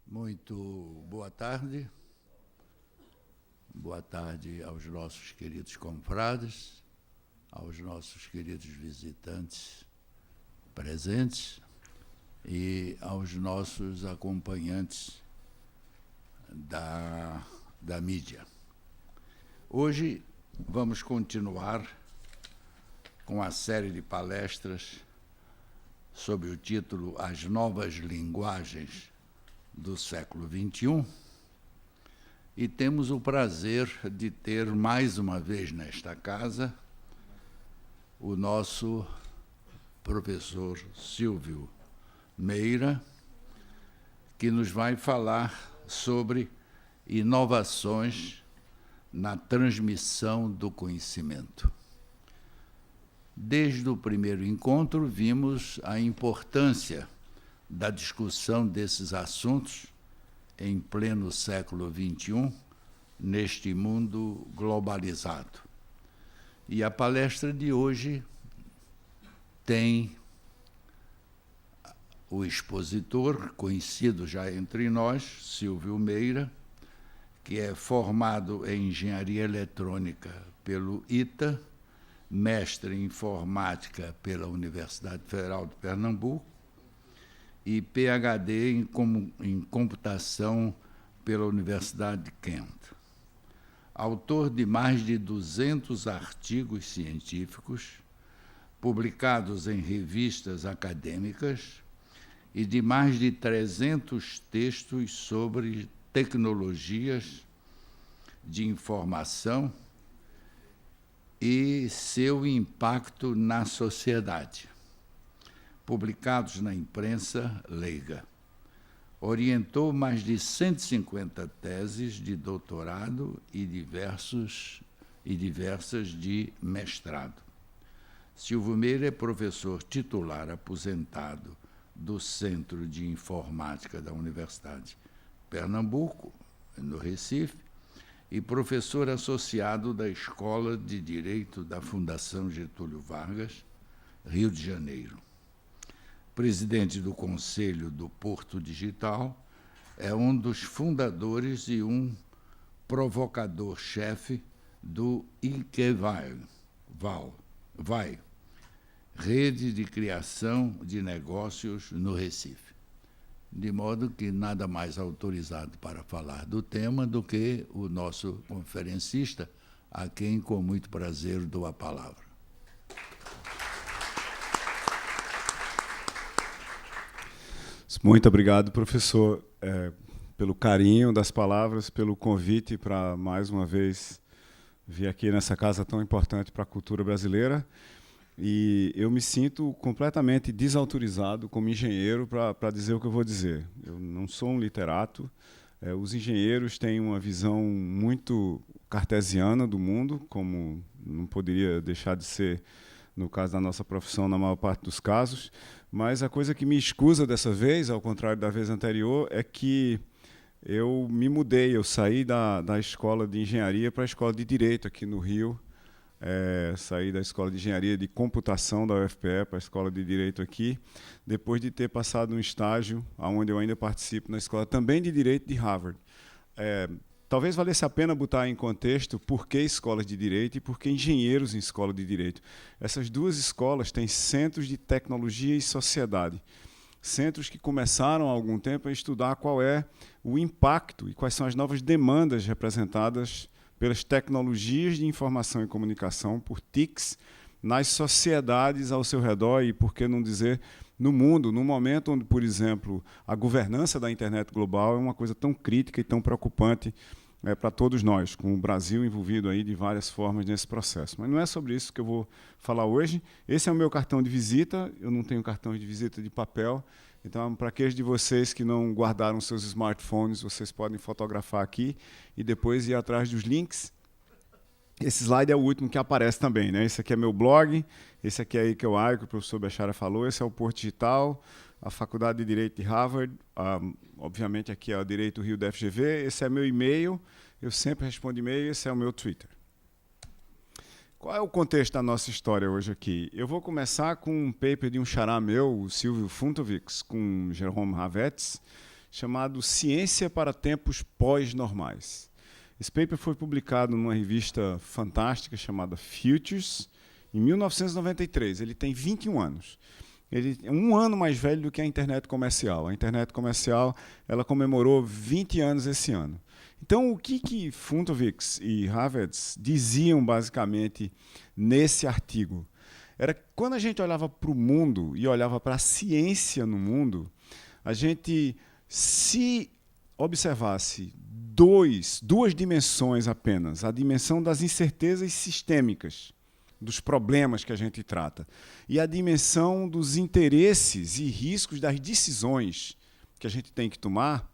Muito boa tarde. Boa tarde aos nossos queridos confrades, aos nossos queridos visitantes presentes e aos nossos acompanhantes da mídia. Hoje vamos continuar com a série de palestras sob o título As Novas Linguagens do século XXI, e temos o prazer de ter mais uma vez nesta casa o nosso professor Silvio Meira, que nos vai falar sobre inovações na transmissão do conhecimento. Desde o primeiro encontro, vimos a importância da discussão desses assuntos em pleno século XXI, neste mundo globalizado. E a palestra de hoje tem o expositor, conhecido já entre nós, Silvio Meira, que é formado em Engenharia Eletrônica pelo ITA, mestre em Informática pela Universidade Federal de Pernambuco, e PhD em Computação pela Universidade de Kent. Autor de mais de 200 artigos científicos, publicados em revistas acadêmicas, e de mais de 300 textos sobre tecnologias de informação e seu impacto na sociedade, publicados na imprensa leiga. Orientou mais de 150 teses de doutorado e diversas de mestrado. Silvio Meira é professor titular aposentado do Centro de Informática da Universidade de Pernambuco, no Recife, e professor associado da Escola de Direito da Fundação Getúlio Vargas, Rio de Janeiro. Presidente do Conselho do Porto Digital, é um dos fundadores e um provocador-chefe do INCEVAI, Rede de Criação de Negócios no Recife. De modo que nada mais autorizado para falar do tema do que o nosso conferencista, a quem com muito prazer dou a palavra. Muito obrigado, professor, pelo carinho das palavras, pelo convite para, mais uma vez, vir aqui nessa casa tão importante para a cultura brasileira. E eu me sinto completamente desautorizado como engenheiro para dizer o que eu vou dizer. Eu não sou um literato. Os engenheiros têm uma visão muito cartesiana do mundo, como não poderia deixar de ser no caso da nossa profissão, na maior parte dos casos. Mas a coisa que me escusa dessa vez, ao contrário da vez anterior, é que eu me mudei, eu saí da escola de engenharia para a escola de direito aqui no Rio, saí da escola de engenharia de computação da UFPE para a escola de direito aqui, depois de ter passado um estágio, onde eu ainda participo na escola também de direito de Harvard. Talvez valesse a pena botar em contexto por que escolas de direito e por que engenheiros em escola de direito. Essas duas escolas têm centros de tecnologia e sociedade, centros que começaram há algum tempo a estudar qual é o impacto e quais são as novas demandas representadas pelas tecnologias de informação e comunicação, por TICs, nas sociedades ao seu redor e, por que não dizer, no mundo, num momento onde, por exemplo, a governança da internet global é uma coisa tão crítica e tão preocupante para todos nós, com o Brasil envolvido aí de várias formas nesse processo. Mas não é sobre isso que eu vou falar hoje. Esse é o meu cartão de visita, eu não tenho cartão de visita de papel, então, para aqueles de vocês que não guardaram seus smartphones, vocês podem fotografar aqui e depois ir atrás dos links Esse slide é o último que aparece também, né? Esse aqui é meu blog, esse aqui é a IKEA, que o professor Bechara falou, esse é o Porto Digital, a Faculdade de Direito de Harvard, obviamente aqui é o Direito Rio da FGV, esse é meu e-mail, eu sempre respondo e-mail, esse é o meu Twitter. Qual é o contexto da nossa história hoje aqui? Eu vou começar com um paper de um xará meu, o Silvio Funtovics, com Jerome Havetz, chamado Ciência para Tempos Pós-Normais. Esse paper foi publicado numa revista fantástica chamada Futures, em 1993. Ele tem 21 anos. Ele é um ano mais velho do que a internet comercial. A internet comercial ela comemorou 20 anos esse ano. Então, o que Funtovics e Havertz diziam, basicamente, nesse artigo? Era que quando a gente olhava para o mundo e olhava para a ciência no mundo, a gente, se observasse duas dimensões apenas, a dimensão das incertezas sistêmicas, dos problemas que a gente trata, e a dimensão dos interesses e riscos das decisões que a gente tem que tomar,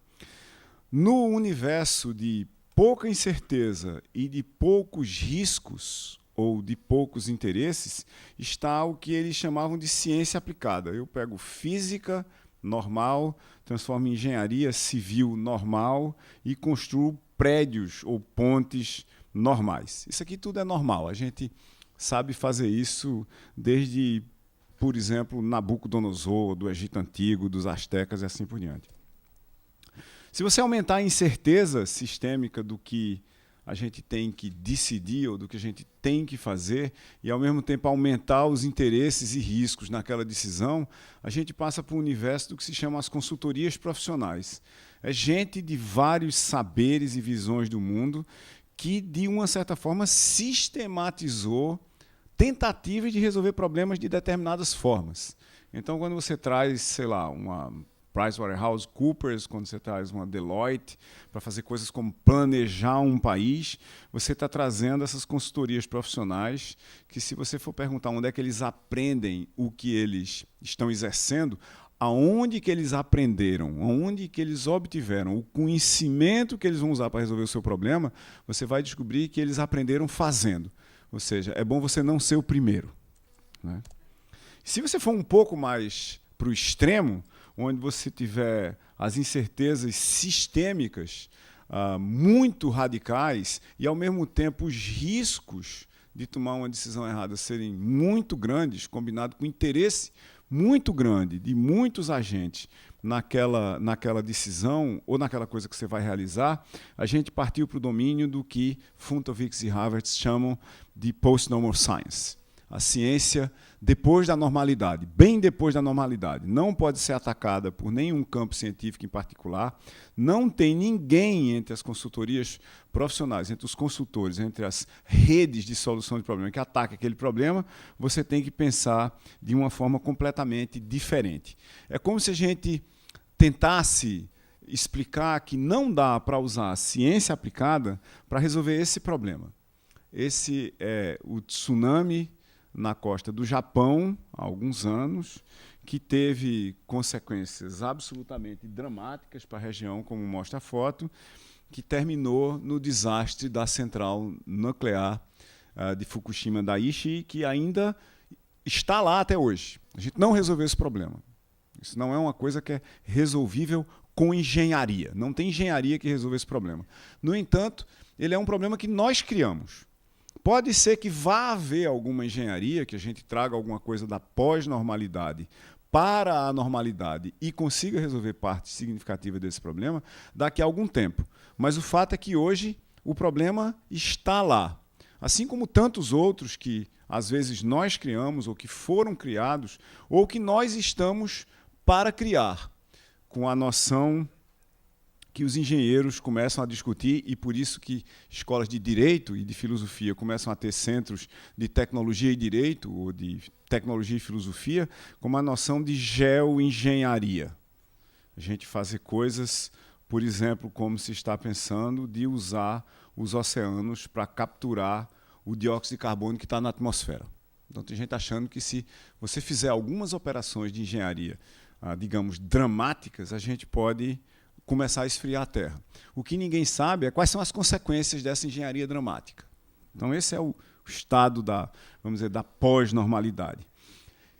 no universo de pouca incerteza e de poucos riscos ou de poucos interesses, está o que eles chamavam de ciência aplicada. Eu pego física normal, transformo em engenharia civil normal e construo prédios ou pontes normais. Isso aqui tudo é normal. A gente sabe fazer isso desde, por exemplo, Nabucodonosor, do Egito Antigo, dos astecas e assim por diante. Se você aumentar a incerteza sistêmica do que a gente tem que decidir ou do que a gente tem que fazer e, ao mesmo tempo, aumentar os interesses e riscos naquela decisão, a gente passa para o universo do que se chama as consultorias profissionais. É gente de vários saberes e visões do mundo que, de uma certa forma, sistematizou tentativas de resolver problemas de determinadas formas. Então, quando você traz, sei lá, uma PricewaterhouseCoopers, quando você traz uma Deloitte para fazer coisas como planejar um país, você está trazendo essas consultorias profissionais que, se você for perguntar onde é que eles aprendem o que eles estão exercendo, aonde que eles aprenderam, aonde que eles obtiveram o conhecimento que eles vão usar para resolver o seu problema, você vai descobrir que eles aprenderam fazendo. Ou seja, é bom você não ser o primeiro, né? Se você for um pouco mais para o extremo, onde você tiver as incertezas sistêmicas muito radicais e, ao mesmo tempo, os riscos de tomar uma decisão errada serem muito grandes, combinado com interesse muito grande de muitos agentes naquela decisão ou naquela coisa que você vai realizar, a gente partiu para o domínio do que Funtovics e Havertz chamam de post-normal science. A ciência depois da normalidade, bem depois da normalidade. Não pode ser atacada por nenhum campo científico em particular. Não tem ninguém entre as consultorias profissionais, entre os consultores, entre as redes de solução de problema que ataque aquele problema. Você tem que pensar de uma forma completamente diferente. É como se a gente tentasse explicar que não dá para usar a ciência aplicada para resolver esse problema. Esse é o tsunami na costa do Japão, há alguns anos, que teve consequências absolutamente dramáticas para a região, como mostra a foto, que terminou no desastre da central nuclear de Fukushima Daiichi, que ainda está lá até hoje. A gente não resolveu esse problema. Isso não é uma coisa que é resolvível com engenharia. Não tem engenharia que resolva esse problema. No entanto, ele é um problema que nós criamos. Pode ser que vá haver alguma engenharia, que a gente traga alguma coisa da pós-normalidade para a normalidade e consiga resolver parte significativa desse problema daqui a algum tempo. Mas o fato é que hoje o problema está lá. Assim como tantos outros que às vezes nós criamos ou que foram criados ou que nós estamos para criar, com a noção que os engenheiros começam a discutir, e por isso que escolas de direito e de filosofia começam a ter centros de tecnologia e direito, ou de tecnologia e filosofia, como a noção de geoengenharia. A gente fazer coisas, por exemplo, como se está pensando de usar os oceanos para capturar o dióxido de carbono que está na atmosfera. Então tem gente achando que, se você fizer algumas operações de engenharia, digamos, dramáticas, a gente pode começar a esfriar a Terra. O que ninguém sabe é quais são as consequências dessa engenharia dramática. Então, esse é o estado da, vamos dizer, da pós-normalidade.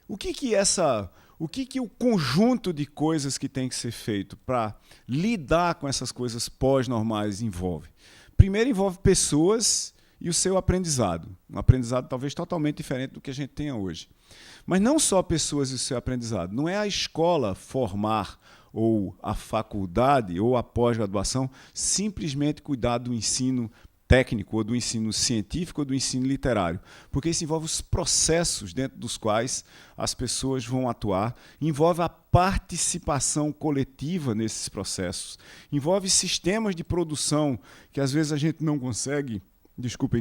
O que o conjunto de coisas que tem que ser feito para lidar com essas coisas pós-normais envolve? Primeiro, envolve pessoas e o seu aprendizado. Um aprendizado talvez totalmente diferente do que a gente tenha hoje. Mas não só pessoas e o seu aprendizado. Não é a escola formar, ou a faculdade, ou a pós-graduação, simplesmente cuidar do ensino técnico, ou do ensino científico, ou do ensino literário. Porque isso envolve os processos dentro dos quais as pessoas vão atuar, envolve a participação coletiva nesses processos, envolve sistemas de produção que às vezes a gente não consegue,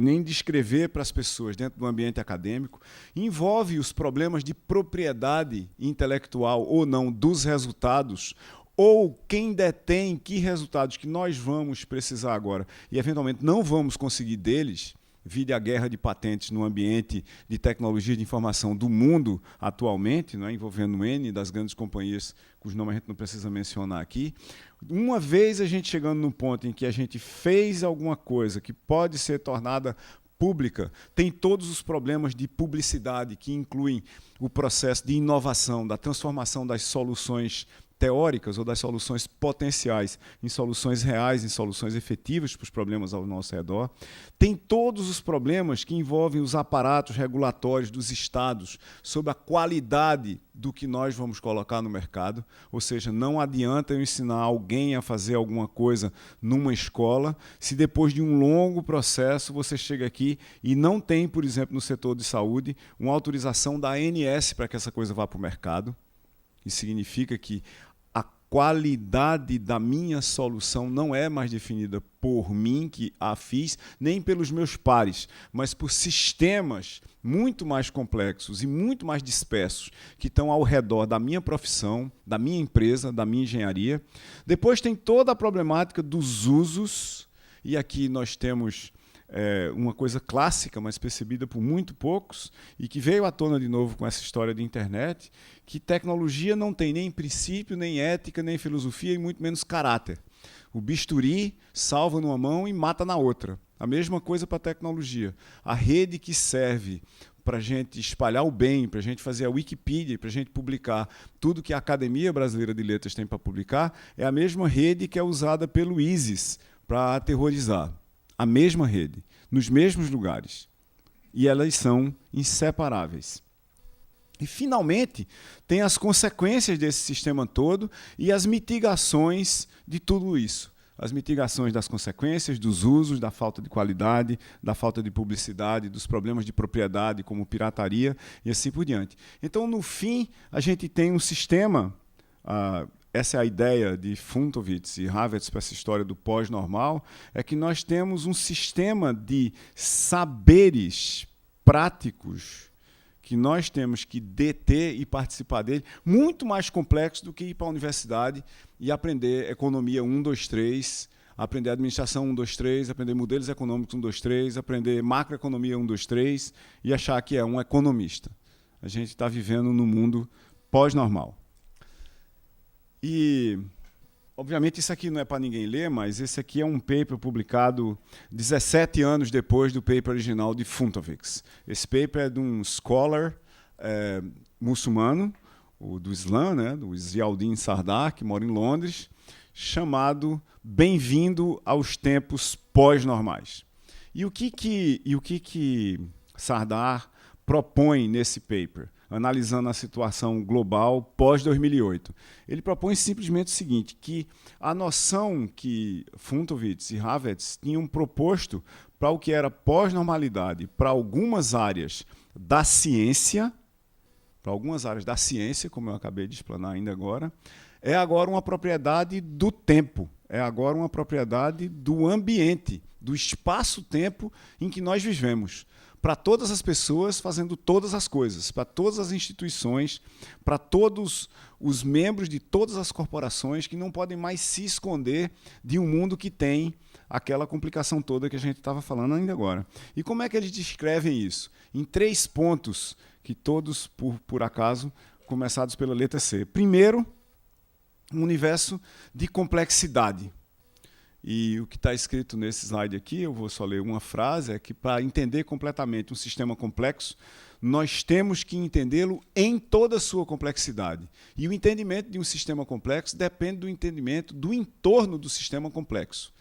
nem descrever para as pessoas dentro do ambiente acadêmico, envolve os problemas de propriedade intelectual ou não dos resultados, ou quem detém que resultados que nós vamos precisar agora e, eventualmente, não vamos conseguir deles, vide a guerra de patentes no ambiente de tecnologia de informação do mundo atualmente, não é, envolvendo N das grandes companhias, cujo nome a gente não precisa mencionar aqui. Uma vez a gente chegando num ponto em que a gente fez alguma coisa que pode ser tornada pública, tem todos os problemas de publicidade que incluem o processo de inovação, da transformação das soluções teóricas ou das soluções potenciais em soluções reais, em soluções efetivas para os problemas ao nosso redor. Tem todos os problemas que envolvem os aparatos regulatórios dos estados sobre a qualidade do que nós vamos colocar no mercado, ou seja, não adianta eu ensinar alguém a fazer alguma coisa numa escola se depois de um longo processo você chega aqui e não tem, por exemplo, no setor de saúde, uma autorização da ANS para que essa coisa vá para o mercado. Isso significa que a qualidade da minha solução não é mais definida por mim, que a fiz, nem pelos meus pares, mas por sistemas muito mais complexos e muito mais dispersos que estão ao redor da minha profissão, da minha empresa, da minha engenharia. Depois tem toda a problemática dos usos, e aqui nós temos uma coisa clássica, mas percebida por muito poucos, e que veio à tona de novo com essa história de internet, que tecnologia não tem nem princípio, nem ética, nem filosofia, e muito menos caráter. O bisturi salva numa mão e mata na outra. A mesma coisa para a tecnologia. A rede que serve para a gente espalhar o bem, para a gente fazer a Wikipedia, para a gente publicar tudo que a Academia Brasileira de Letras tem para publicar, é a mesma rede que é usada pelo ISIS para aterrorizar. A mesma rede, nos mesmos lugares. E elas são inseparáveis. E, finalmente, tem as consequências desse sistema todo e as mitigações de tudo isso. As mitigações das consequências, dos usos, da falta de qualidade, da falta de publicidade, dos problemas de propriedade, como pirataria, e assim por diante. Então, no fim, a gente tem um sistema... essa é a ideia de Funtovitz e Havertz para essa história do pós-normal, é que nós temos um sistema de saberes práticos que nós temos que deter e participar dele, muito mais complexo do que ir para a universidade e aprender economia 1, 2, 3, aprender administração 1, 2, 3, aprender modelos econômicos 1, 2, 3, aprender macroeconomia 1, 2, 3 e achar que é um economista. A gente está vivendo num mundo pós-normal. E, obviamente, isso aqui não é para ninguém ler, mas esse aqui é um paper publicado 17 anos depois do paper original de Funtovitz. Esse paper é de um scholar muçulmano, do Islã, né, do Ziauddin Sardar, que mora em Londres, chamado Bem-vindo aos Tempos Pós-Normais. E o que Sardar propõe nesse paper? Analisando a situação global pós-2008. Ele propõe simplesmente o seguinte, que a noção que Funtovitz e Havertz tinham proposto para o que era pós-normalidade, para algumas áreas da ciência, como eu acabei de explanar ainda agora, é agora uma propriedade do tempo, é agora uma propriedade do ambiente, do espaço-tempo em que nós vivemos. Para todas as pessoas fazendo todas as coisas, para todas as instituições, para todos os membros de todas as corporações que não podem mais se esconder de um mundo que tem aquela complicação toda que a gente estava falando ainda agora. E como é que eles descrevem isso? Em 3 pontos, que todos, por acaso, começados pela letra C. Primeiro, um universo de complexidade. E o que está escrito nesse slide aqui, eu vou só ler uma frase, é que para entender completamente um sistema complexo, nós temos que entendê-lo em toda a sua complexidade. E o entendimento de um sistema complexo depende do entendimento do entorno do sistema complexo.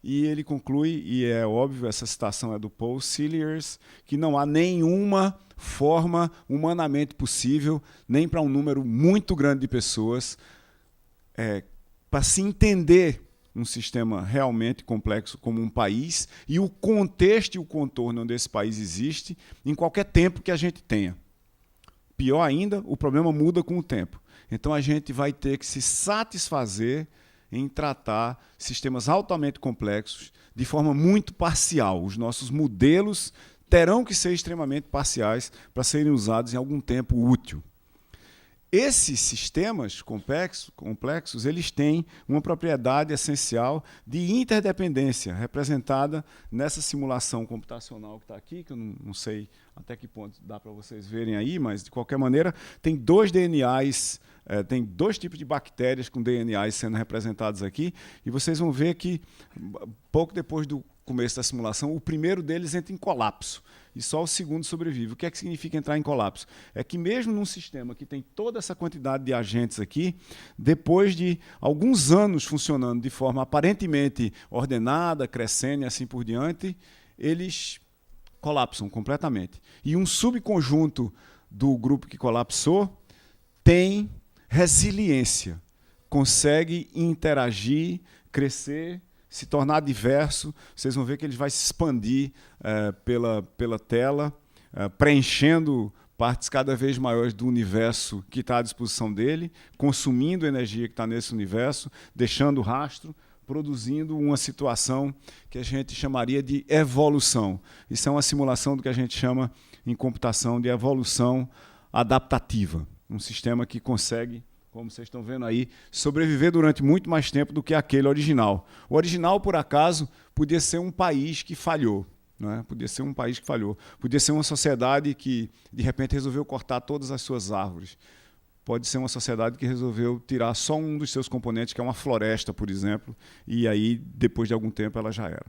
E ele conclui, e é óbvio, essa citação é do Paul Cilliers, que não há nenhuma forma humanamente possível, nem para um número muito grande de pessoas, para se entender um sistema realmente complexo como um país e o contexto e o contorno onde esse país existe em qualquer tempo que a gente tenha. Pior ainda, o problema muda com o tempo. Então a gente vai ter que se satisfazer em tratar sistemas altamente complexos de forma muito parcial. Os nossos modelos terão que ser extremamente parciais para serem usados em algum tempo útil. Esses sistemas complexos, eles têm uma propriedade essencial de interdependência, representada nessa simulação computacional que está aqui, que eu não sei até que ponto dá para vocês verem aí, mas, de qualquer maneira, tem dois DNAs, tem dois tipos de bactérias com DNAs sendo representados aqui, e vocês vão ver que, pouco depois do começo da simulação, o primeiro deles entra em colapso, e só o segundo sobrevive. O que é que significa entrar em colapso? É que mesmo num sistema que tem toda essa quantidade de agentes aqui, depois de alguns anos funcionando de forma aparentemente ordenada, crescendo e assim por diante, eles colapsam completamente. E um subconjunto do grupo que colapsou tem resiliência, consegue interagir, crescer, se tornar diverso. Vocês vão ver que ele vai se expandir pela tela, preenchendo partes cada vez maiores do universo que está à disposição dele, consumindo a energia que está nesse universo, deixando rastro, produzindo uma situação que a gente chamaria de evolução. Isso é uma simulação do que a gente chama, em computação, de evolução adaptativa. Um sistema que consegue, como vocês estão vendo aí, sobreviver durante muito mais tempo do que aquele original. O original, por acaso, podia ser um país que falhou. Não é? Podia ser um país que falhou. Podia ser uma sociedade que, de repente, resolveu cortar todas as suas árvores. Pode ser uma sociedade que resolveu tirar só um dos seus componentes, que é uma floresta, por exemplo, e aí, depois de algum tempo, ela já era.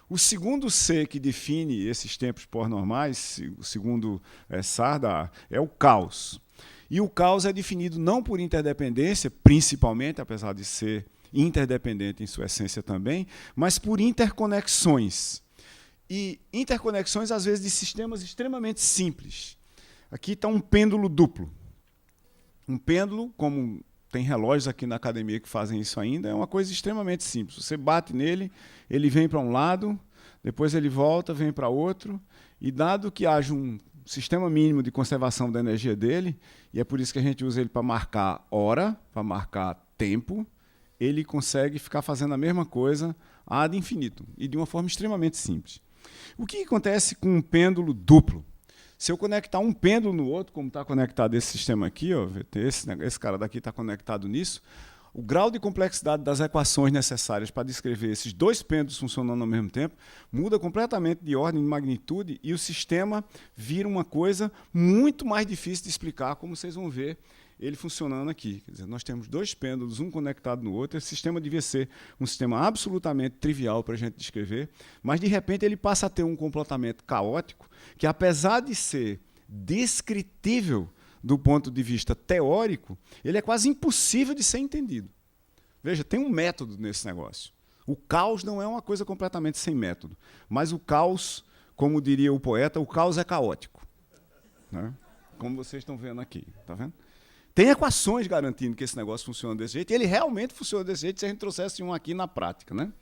O segundo C que define esses tempos pós-normais, o segundo Sardar, é o caos. E o caos é definido não por interdependência, principalmente, apesar de ser interdependente em sua essência também, mas por interconexões. E interconexões, às vezes, de sistemas extremamente simples. Aqui está um pêndulo duplo. Um pêndulo, como tem relógios aqui na academia que fazem isso ainda, é uma coisa extremamente simples. Você bate nele, ele vem para um lado, depois ele volta, vem para outro, e dado que haja um sistema mínimo de conservação da energia dele, e é por isso que a gente usa ele para marcar hora, para marcar tempo, ele consegue ficar fazendo a mesma coisa ad infinitum, e de uma forma extremamente simples. O que acontece com um pêndulo duplo? Se eu conectar um pêndulo no outro, como está conectado esse sistema aqui, ó, esse cara daqui está conectado nisso, o grau de complexidade das equações necessárias para descrever esses dois pêndulos funcionando ao mesmo tempo muda completamente de ordem de magnitude e o sistema vira uma coisa muito mais difícil de explicar, como vocês vão ver ele funcionando aqui. Quer dizer, nós temos dois pêndulos, um conectado no outro. Esse sistema devia ser um sistema absolutamente trivial para a gente descrever, mas, de repente, ele passa a ter um comportamento caótico que, apesar de ser descritível do ponto de vista teórico, ele é quase impossível de ser entendido. Veja, tem um método nesse negócio. O caos não é uma coisa completamente sem método, mas o caos, como diria o poeta, o caos é caótico. Né? Como vocês estão vendo aqui. Tá vendo? Tem equações garantindo que esse negócio funciona desse jeito, e ele realmente funciona desse jeito se a gente trouxesse um aqui na prática. Né?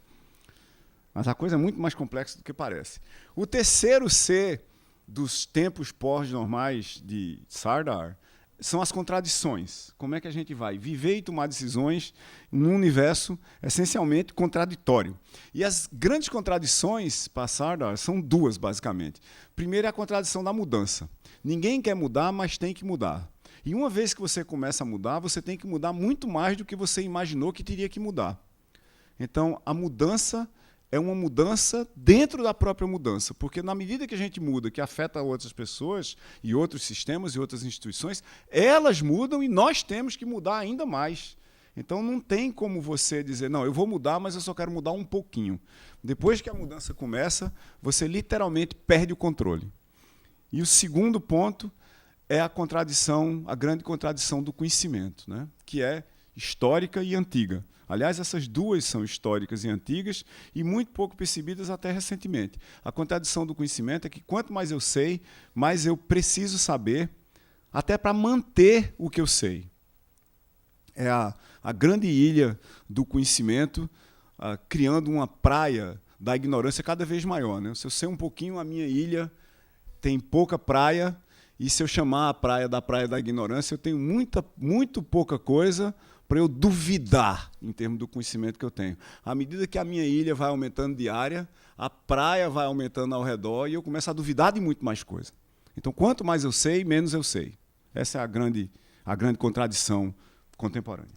Mas a coisa é muito mais complexa do que parece. O terceiro C dos tempos pós-normais de Sardar são as contradições. Como é que a gente vai viver e tomar decisões num universo essencialmente contraditório? E as grandes contradições para Sardar são duas, basicamente. Primeiro é a contradição da mudança. Ninguém quer mudar, mas tem que mudar. E uma vez que você começa a mudar, você tem que mudar muito mais do que você imaginou que teria que mudar. Então, a mudança é uma mudança dentro da própria mudança, porque na medida que a gente muda, que afeta outras pessoas e outros sistemas e outras instituições, elas mudam e nós temos que mudar ainda mais. Então não tem como você dizer, não, eu vou mudar, mas eu só quero mudar um pouquinho. Depois que a mudança começa, você literalmente perde o controle. E o segundo ponto é a contradição, a grande contradição do conhecimento, né? Que é histórica e antiga. Aliás, essas duas são históricas e antigas e muito pouco percebidas até recentemente. A contradição do conhecimento é que quanto mais eu sei, mais eu preciso saber, até para manter o que eu sei. É a grande ilha do conhecimento, criando uma praia da ignorância cada vez maior, né? Se eu sei um pouquinho, a minha ilha tem pouca praia, e se eu chamar a praia da ignorância, eu tenho muito pouca coisa para eu duvidar em termos do conhecimento que eu tenho. À medida que a minha ilha vai aumentando de área, a praia vai aumentando ao redor e eu começo a duvidar de muito mais coisa. Então, quanto mais eu sei, menos eu sei. Essa é a grande contradição contemporânea.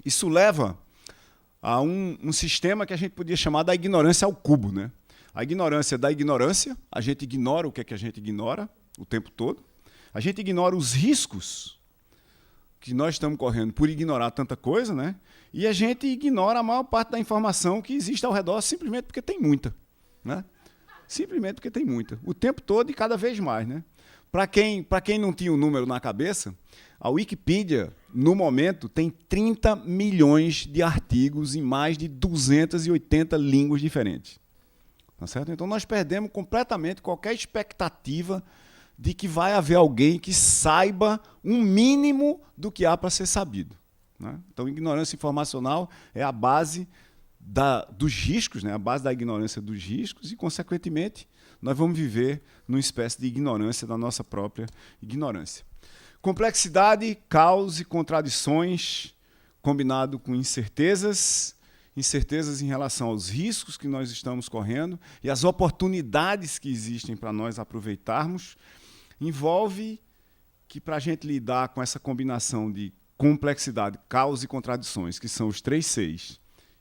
Isso leva a um sistema que a gente podia chamar da ignorância ao cubo, né? A ignorância da ignorância, a gente ignora o que é que a gente ignora o tempo todo. A gente ignora os riscos que nós estamos correndo por ignorar tanta coisa, né? E a gente ignora a maior parte da informação que existe ao redor simplesmente porque tem muita, né? Simplesmente porque tem muita. O tempo todo e cada vez mais, né? Para quem não tinha o número na cabeça, a Wikipedia, no momento, tem 30 milhões de artigos em mais de 280 línguas diferentes. Tá certo? Então, nós perdemos completamente qualquer expectativa de que vai haver alguém que saiba um mínimo do que há para ser sabido, né? Então, ignorância informacional é a base dos riscos, né? A base da ignorância dos riscos e, consequentemente, nós vamos viver numa espécie de ignorância da nossa própria ignorância. Complexidade, caos e contradições, combinado com incertezas em relação aos riscos que nós estamos correndo e as oportunidades que existem para nós aproveitarmos, envolve que, para a gente lidar com essa combinação de complexidade, caos e contradições, que são os 3 Cs,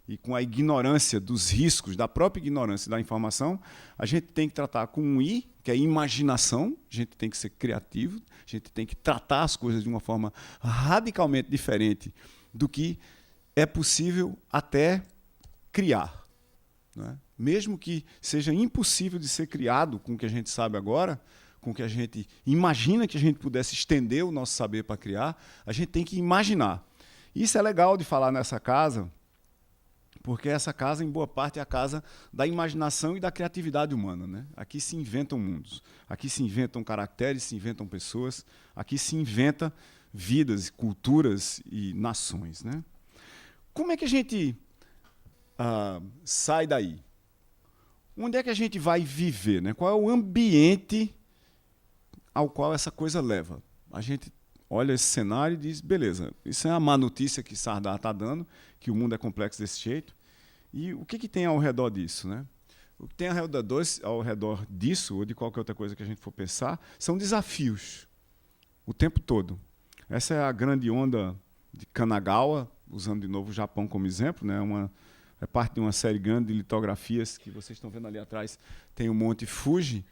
e com a ignorância dos riscos, da própria ignorância da informação, a gente tem que tratar com um I, que é imaginação, a gente tem que ser criativo, a gente tem que tratar as coisas de uma forma radicalmente diferente do que é possível até criar, né? Mesmo que seja impossível de ser criado com o que a gente sabe agora, com o que a gente imagina que a gente pudesse estender o nosso saber para criar, a gente tem que imaginar. Isso é legal de falar nessa casa, porque essa casa, em boa parte, é a casa da imaginação e da criatividade humana, né? Aqui se inventam mundos, aqui se inventam caracteres, se inventam pessoas, aqui se inventa vidas, culturas e nações, né? Como é que a gente sai daí? Onde é que a gente vai viver, né? Qual é o ambiente ao qual essa coisa leva? A gente olha esse cenário e diz, beleza, isso é a má notícia que Sardar está dando, que o mundo é complexo desse jeito. E o que tem ao redor disso, né? O que tem ao redor disso, ou de qualquer outra coisa que a gente for pensar, são desafios o tempo todo. Essa é a grande onda de Kanagawa, usando de novo o Japão como exemplo, né? É parte de uma série grande de litografias que vocês estão vendo ali atrás. Tem o Monte Fuji,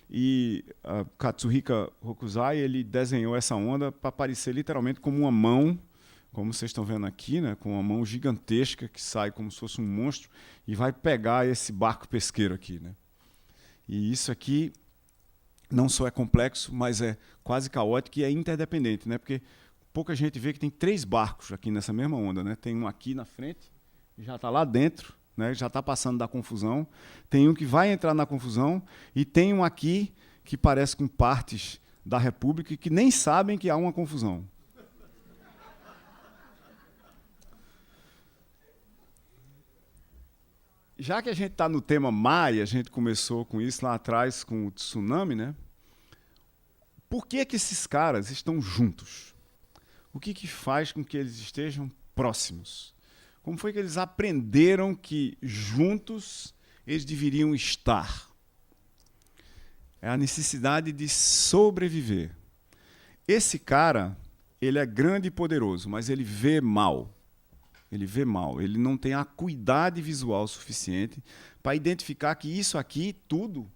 e Katsuhiko Hokusai ele desenhou essa onda para parecer literalmente como uma mão, como vocês estão vendo aqui, né? Com uma mão gigantesca que sai como se fosse um monstro e vai pegar esse barco pesqueiro aqui, né? E isso aqui não só é complexo, mas é quase caótico e é interdependente, né? Porque pouca gente vê que tem 3 barcos aqui nessa mesma onda, né? Tem um aqui na frente, já está lá dentro, né? Já está passando da confusão. Tem um que vai entrar na confusão e tem um aqui que parece com partes da República que nem sabem que há uma confusão. Já que a gente está no tema Maia, a gente começou com isso lá atrás, com o tsunami, né? Por que esses caras estão juntos? O que faz com que eles estejam próximos? Como foi que eles aprenderam que juntos eles deveriam estar? É a necessidade de sobreviver. Esse cara, ele é grande e poderoso, mas ele vê mal. Ele vê mal. Ele não tem a acuidade visual suficiente para identificar que isso aqui, tudo,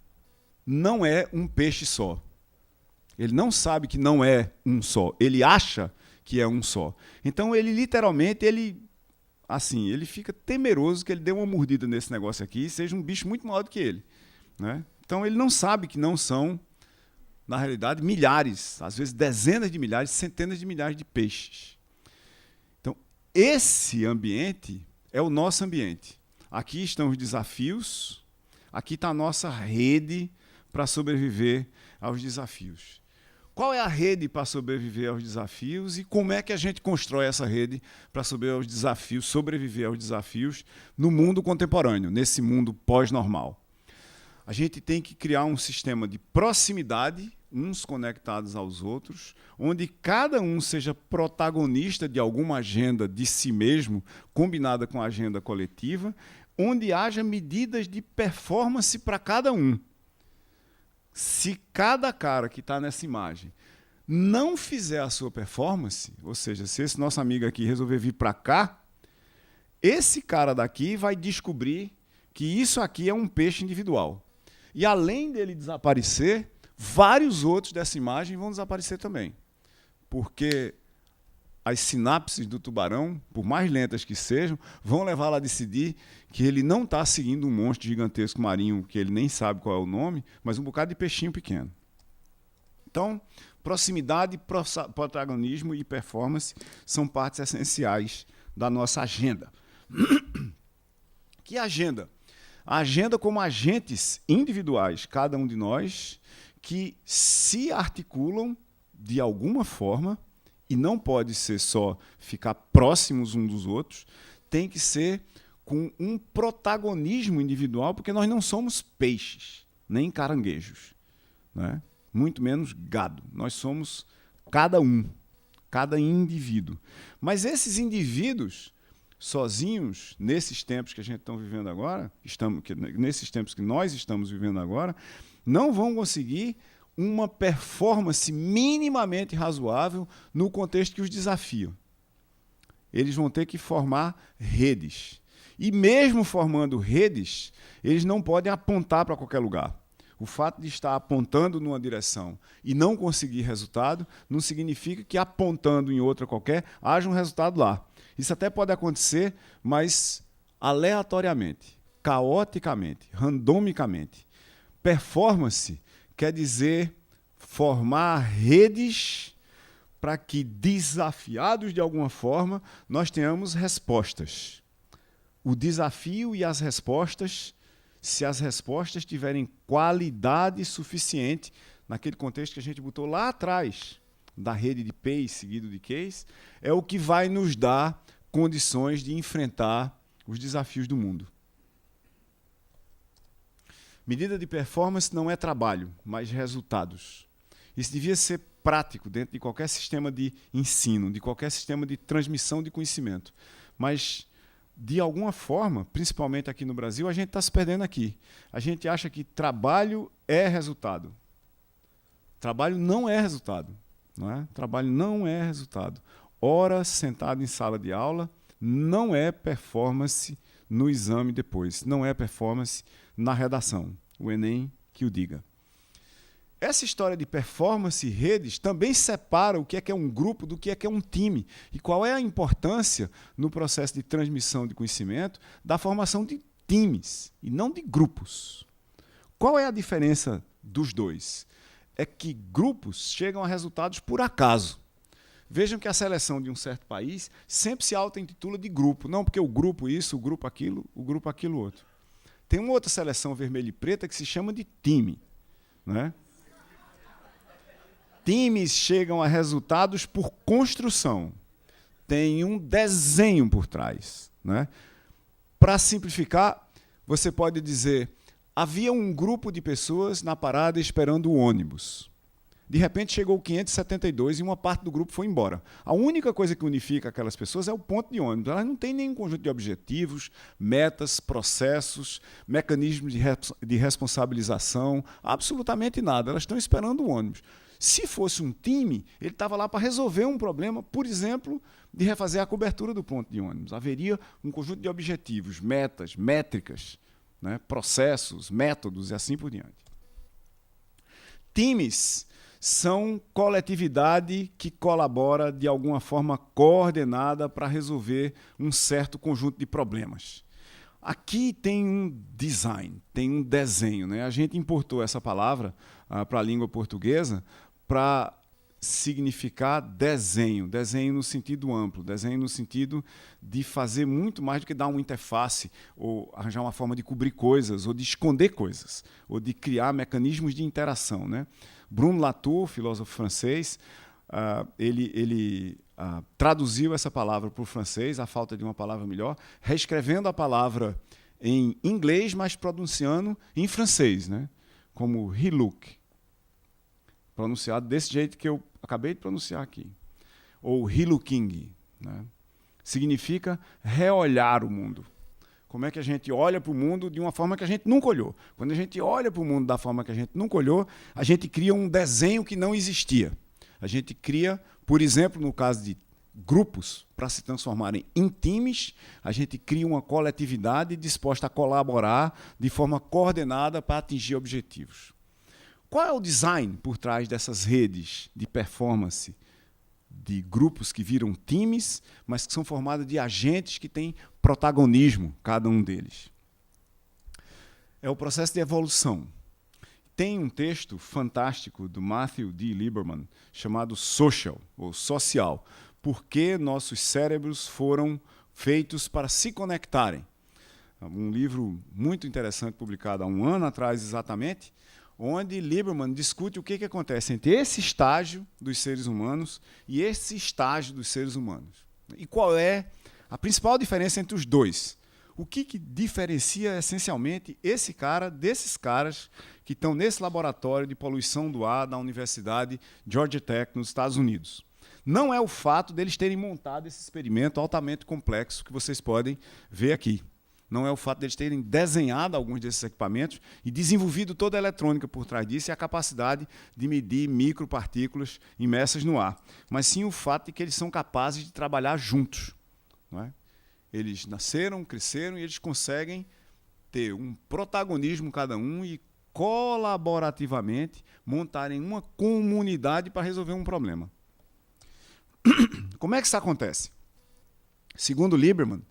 não é um peixe só. Ele não sabe que não é um só. Ele acha que é um só. Então, ele literalmente, ele fica temeroso que ele dê uma mordida nesse negócio aqui e seja um bicho muito maior do que ele, né? Então, ele não sabe que não são, na realidade, milhares, às vezes dezenas de milhares, centenas de milhares de peixes. Então, esse ambiente é o nosso ambiente. Aqui estão os desafios, aqui está a nossa rede para sobreviver aos desafios. Qual é a rede para sobreviver aos desafios e como é que a gente constrói essa rede para sobreviver aos desafios no mundo contemporâneo, nesse mundo pós-normal? A gente tem que criar um sistema de proximidade, uns conectados aos outros, onde cada um seja protagonista de alguma agenda de si mesmo, combinada com a agenda coletiva, onde haja medidas de performance para cada um. Se cada cara que está nessa imagem não fizer a sua performance, ou seja, se esse nosso amigo aqui resolver vir para cá, esse cara daqui vai descobrir que isso aqui é um peixe individual. E além dele desaparecer, vários outros dessa imagem vão desaparecer também. Porque as sinapses do tubarão, por mais lentas que sejam, vão levá-lo a decidir que ele não está seguindo um monstro gigantesco marinho, que ele nem sabe qual é o nome, mas um bocado de peixinho pequeno. Então, proximidade, protagonismo e performance são partes essenciais da nossa agenda. Que agenda? A agenda como agentes individuais, cada um de nós, que se articulam de alguma forma, e não pode ser só ficar próximos uns dos outros, tem que ser com um protagonismo individual, porque nós não somos peixes, nem caranguejos, né? Muito menos gado. Nós somos cada um, cada indivíduo. Mas esses indivíduos, sozinhos, nesses tempos que a gente está vivendo agora, nesses tempos que nós estamos vivendo agora, não vão conseguir uma performance minimamente razoável no contexto que os desafiam. Eles vão ter que formar redes. E mesmo formando redes, eles não podem apontar para qualquer lugar. O fato de estar apontando numa direção e não conseguir resultado não significa que apontando em outra qualquer haja um resultado lá. Isso até pode acontecer, mas aleatoriamente, caoticamente, randomicamente. Performance quer dizer formar redes para que, desafiados de alguma forma, nós tenhamos respostas. O desafio e as respostas, se as respostas tiverem qualidade suficiente, naquele contexto que a gente botou lá atrás, da rede de PACE seguido de CASE, é o que vai nos dar condições de enfrentar os desafios do mundo. Medida de performance não é trabalho, mas resultados. Isso devia ser prático dentro de qualquer sistema de ensino, de qualquer sistema de transmissão de conhecimento. Mas, de alguma forma, principalmente aqui no Brasil, a gente está se perdendo aqui. A gente acha que trabalho é resultado. Trabalho não é resultado. Não é? Trabalho não é resultado. Horas sentado em sala de aula não é performance no exame depois, não é performance na redação. O Enem que o diga. Essa história de performance e redes também separa o que é um grupo do que é um time. E qual é a importância no processo de transmissão de conhecimento da formação de times e não de grupos. Qual é a diferença dos dois? É que grupos chegam a resultados por acaso. Vejam que a seleção de um certo país sempre se auto-intitula de grupo. Não porque o grupo isso, o grupo aquilo outro. Tem uma outra seleção vermelha e preta que se chama de time, né? Times chegam a resultados por construção. Tem um desenho por trás, né? Para simplificar, você pode dizer, havia um grupo de pessoas na parada esperando o ônibus. De repente chegou o 572 e uma parte do grupo foi embora. A única coisa que unifica aquelas pessoas é o ponto de ônibus. Elas não têm nenhum conjunto de objetivos, metas, processos, mecanismos de responsabilização, absolutamente nada. Elas estão esperando o ônibus. Se fosse um time, ele estava lá para resolver um problema, por exemplo, de refazer a cobertura do ponto de ônibus. Haveria um conjunto de objetivos, metas, métricas, né, processos, métodos e assim por diante. Times são coletividade que colabora de alguma forma coordenada para resolver um certo conjunto de problemas. Aqui tem um design, tem um desenho, né? A gente importou essa palavra para a língua portuguesa para significar desenho, desenho no sentido amplo, desenho no sentido de fazer muito mais do que dar uma interface, ou arranjar uma forma de cobrir coisas, ou de esconder coisas, ou de criar mecanismos de interação, né? Bruno Latour, filósofo francês, ele traduziu essa palavra para o francês, a falta de uma palavra melhor, reescrevendo a palavra em inglês, mas pronunciando em francês, né? Como Hiluk, pronunciado desse jeito que eu acabei de pronunciar aqui. Ou Hiluking, né? Significa reolhar o mundo. Como é que a gente olha para o mundo de uma forma que a gente nunca olhou. Quando a gente olha para o mundo da forma que a gente nunca olhou, a gente cria um desenho que não existia. A gente cria, por exemplo, no caso de grupos, para se transformarem em times, a gente cria uma coletividade disposta a colaborar de forma coordenada para atingir objetivos. Qual é o design por trás dessas redes de performance, de grupos que viram times, mas que são formados de agentes que têm protagonismo, cada um deles? É o processo de evolução. Tem um texto fantástico do Matthew D. Lieberman chamado Social, ou Social, por que nossos cérebros foram feitos para se conectarem. Um livro muito interessante, publicado há um ano atrás exatamente, onde Lieberman discute o que acontece entre esse estágio dos seres humanos e esse estágio dos seres humanos. E qual é a principal diferença entre os dois? O que diferencia essencialmente esse cara desses caras que estão nesse laboratório de poluição do ar da Universidade Georgia Tech, nos Estados Unidos? Não é o fato deles terem montado esse experimento altamente complexo que vocês podem ver aqui. Não é o fato de eles terem desenhado alguns desses equipamentos e desenvolvido toda a eletrônica por trás disso e a capacidade de medir micropartículas imersas no ar, mas sim o fato de que eles são capazes de trabalhar juntos. Não é? Eles nasceram, cresceram e eles conseguem ter um protagonismo cada um e colaborativamente montarem uma comunidade para resolver um problema. Como é que isso acontece? Segundo Lieberman,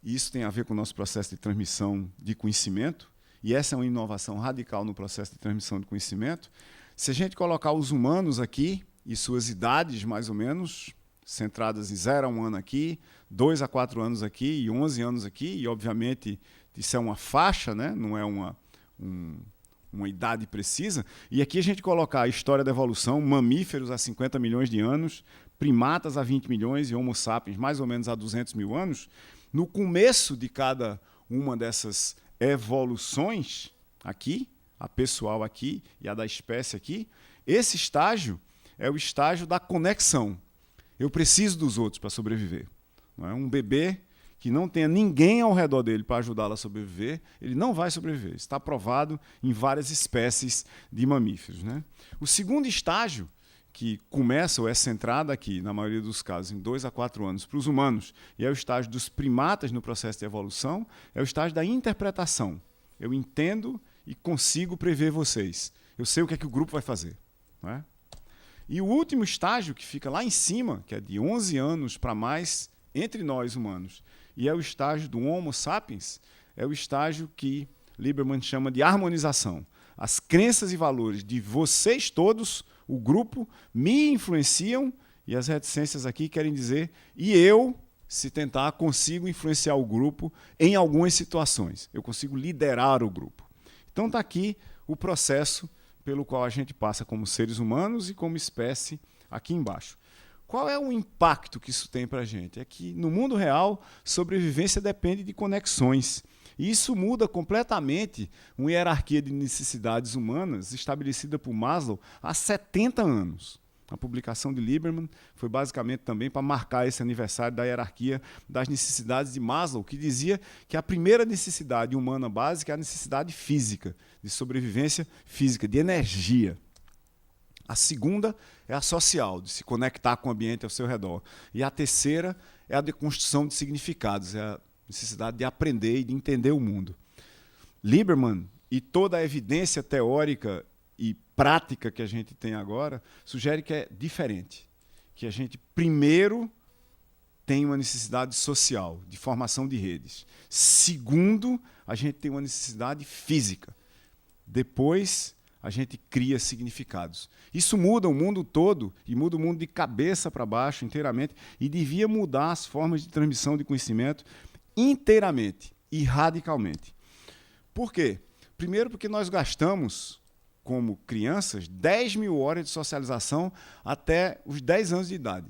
e isso tem a ver com o nosso processo de transmissão de conhecimento, e essa é uma inovação radical no processo de transmissão de conhecimento. Se a gente colocar os humanos aqui, e suas idades mais ou menos, centradas em 0 a 1 ano aqui, 2 a 4 anos aqui, e 11 anos aqui, e obviamente isso é uma faixa, né? Não é uma idade precisa, e aqui a gente colocar a história da evolução, mamíferos há 50 milhões de anos, primatas há 20 milhões e Homo sapiens mais ou menos há 200 mil anos, no começo de cada uma dessas evoluções, aqui, a pessoal aqui e a da espécie aqui, esse estágio é o estágio da conexão. Eu preciso dos outros para sobreviver. Não é? Um bebê que não tenha ninguém ao redor dele para ajudá-lo a sobreviver, ele não vai sobreviver. Está provado em várias espécies de mamíferos. Né? O segundo estágio, que começa ou é centrado aqui, na maioria dos casos, em 2 a 4 anos para os humanos, e é o estágio dos primatas no processo de evolução, é o estágio da interpretação. Eu entendo e consigo prever vocês. Eu sei o que é que o grupo vai fazer. Não é? E o último estágio, que fica lá em cima, que é de 11 anos para mais, entre nós humanos, e é o estágio do Homo sapiens, é o estágio que Lieberman chama de harmonização. As crenças e valores de vocês todos, o grupo, me influenciam, e as reticências aqui querem dizer, e eu, se tentar, consigo influenciar o grupo em algumas situações. Eu consigo liderar o grupo. Então está aqui o processo pelo qual a gente passa como seres humanos e como espécie aqui embaixo. Qual é o impacto que isso tem para a gente? É que, no mundo real, sobrevivência depende de conexões. E isso muda completamente uma hierarquia de necessidades humanas estabelecida por Maslow há 70 anos. A publicação de Lieberman foi basicamente também para marcar esse aniversário da hierarquia das necessidades de Maslow, que dizia que a primeira necessidade humana básica é a necessidade física, de sobrevivência física, de energia. A segunda é a social, de se conectar com o ambiente ao seu redor. E a terceira é a de construção de significados, é a necessidade de aprender e de entender o mundo. Lieberman e toda a evidência teórica e prática que a gente tem agora sugere que é diferente. Que a gente, primeiro, tem uma necessidade social, de formação de redes. Segundo, a gente tem uma necessidade física. Depois, a gente cria significados. Isso muda o mundo todo, e muda o mundo de cabeça para baixo, inteiramente, e devia mudar as formas de transmissão de conhecimento inteiramente e radicalmente. Por quê? Primeiro, porque nós gastamos, como crianças, 10 mil horas de socialização até os 10 anos de idade.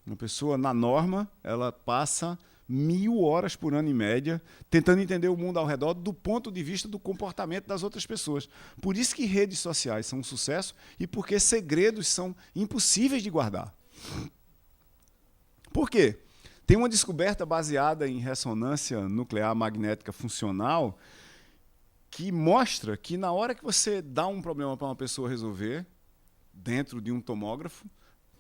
Uma pessoa, na norma, ela passa 1000 horas por ano, em média, tentando entender o mundo ao redor do ponto de vista do comportamento das outras pessoas. Por isso que redes sociais são um sucesso e porque segredos são impossíveis de guardar. Por quê? Tem uma descoberta baseada em ressonância nuclear magnética funcional que mostra que na hora que você dá um problema para uma pessoa resolver, dentro de um tomógrafo,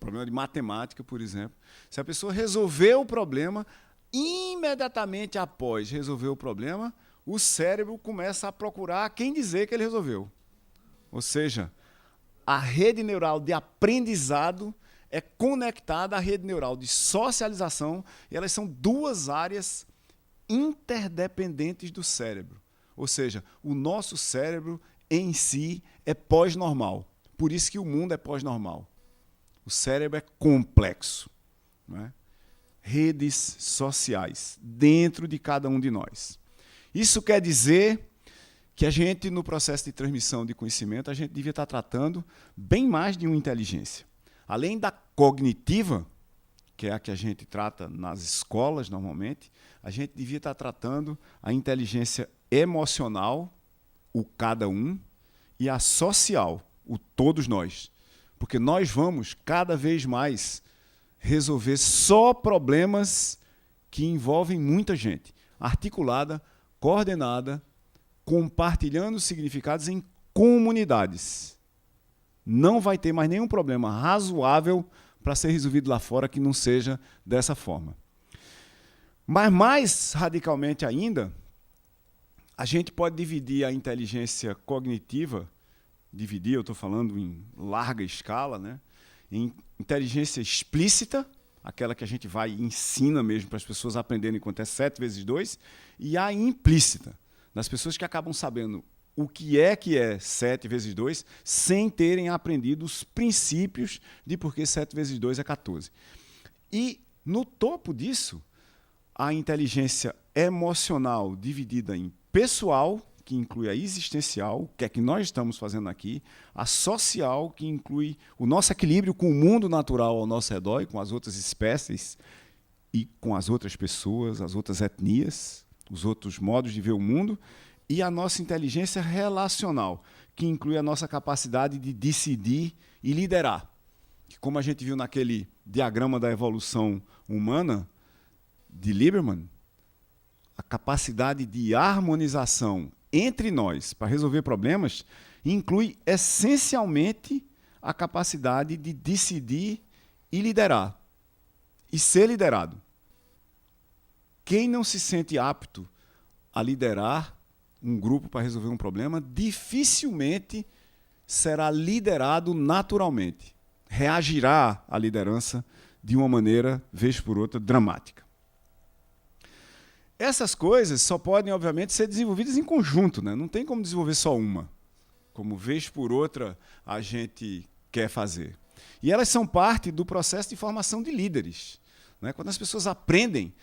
problema de matemática, por exemplo, se a pessoa resolver o problema, imediatamente após resolver o problema, o cérebro começa a procurar quem dizer que ele resolveu. Ou seja, a rede neural de aprendizado é conectada à rede neural de socialização, e elas são duas áreas interdependentes do cérebro. Ou seja, o nosso cérebro em si é pós-normal. Por isso que o mundo é pós-normal. O cérebro é complexo, não é? Redes sociais dentro de cada um de nós. Isso quer dizer que a gente, no processo de transmissão de conhecimento, a gente devia estar tratando bem mais de uma inteligência. Além da cognitiva, que é a que a gente trata nas escolas normalmente, a gente devia estar tratando a inteligência emocional, o cada um, e a social, o todos nós. Porque nós vamos, cada vez mais, resolver só problemas que envolvem muita gente, articulada, coordenada, compartilhando significados em comunidades. Não vai ter mais nenhum problema razoável para ser resolvido lá fora que não seja dessa forma. Mas mais radicalmente ainda, a gente pode dividir a inteligência cognitiva, eu estou falando em larga escala, né, em inteligência explícita, aquela que a gente vai e ensina mesmo para as pessoas aprenderem quanto é 7 vezes 2, e a implícita, das pessoas que acabam sabendo o que é 7 vezes 2, sem terem aprendido os princípios de por que 7 vezes 2 é 14. E, no topo disso, a inteligência emocional dividida em pessoal, que inclui a existencial, o que é que nós estamos fazendo aqui, a social, que inclui o nosso equilíbrio com o mundo natural ao nosso redor e com as outras espécies e com as outras pessoas, as outras etnias, os outros modos de ver o mundo, e a nossa inteligência relacional, que inclui a nossa capacidade de decidir e liderar. Que, como a gente viu naquele diagrama da evolução humana de Lieberman, a capacidade de harmonização entre nós para resolver problemas inclui essencialmente a capacidade de decidir e liderar, e ser liderado. Quem não se sente apto a liderar um grupo para resolver um problema, dificilmente será liderado naturalmente. Reagirá à liderança de uma maneira, vez por outra, dramática. Essas coisas só podem, obviamente, ser desenvolvidas em conjunto, né? Não tem como desenvolver só uma, como vez por outra a gente quer fazer. E elas são parte do processo de formação de líderes, né? Quando as pessoas aprendem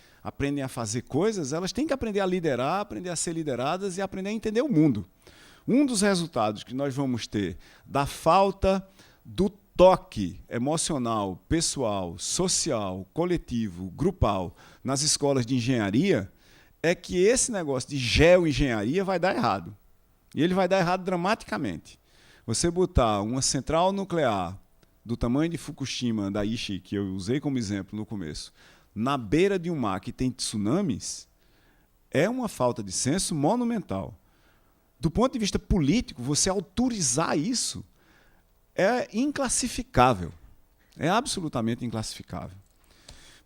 a fazer coisas, elas têm que aprender a liderar, aprender a ser lideradas e aprender a entender o mundo. Um dos resultados que nós vamos ter da falta do toque emocional, pessoal, social, coletivo, grupal nas escolas de engenharia é que esse negócio de geoengenharia vai dar errado. E ele vai dar errado dramaticamente. Você botar uma central nuclear do tamanho de Fukushima, Daiichi, que eu usei como exemplo no começo, na beira de um mar que tem tsunamis, é uma falta de senso monumental. Do ponto de vista político, você autorizar isso é inclassificável. É absolutamente inclassificável.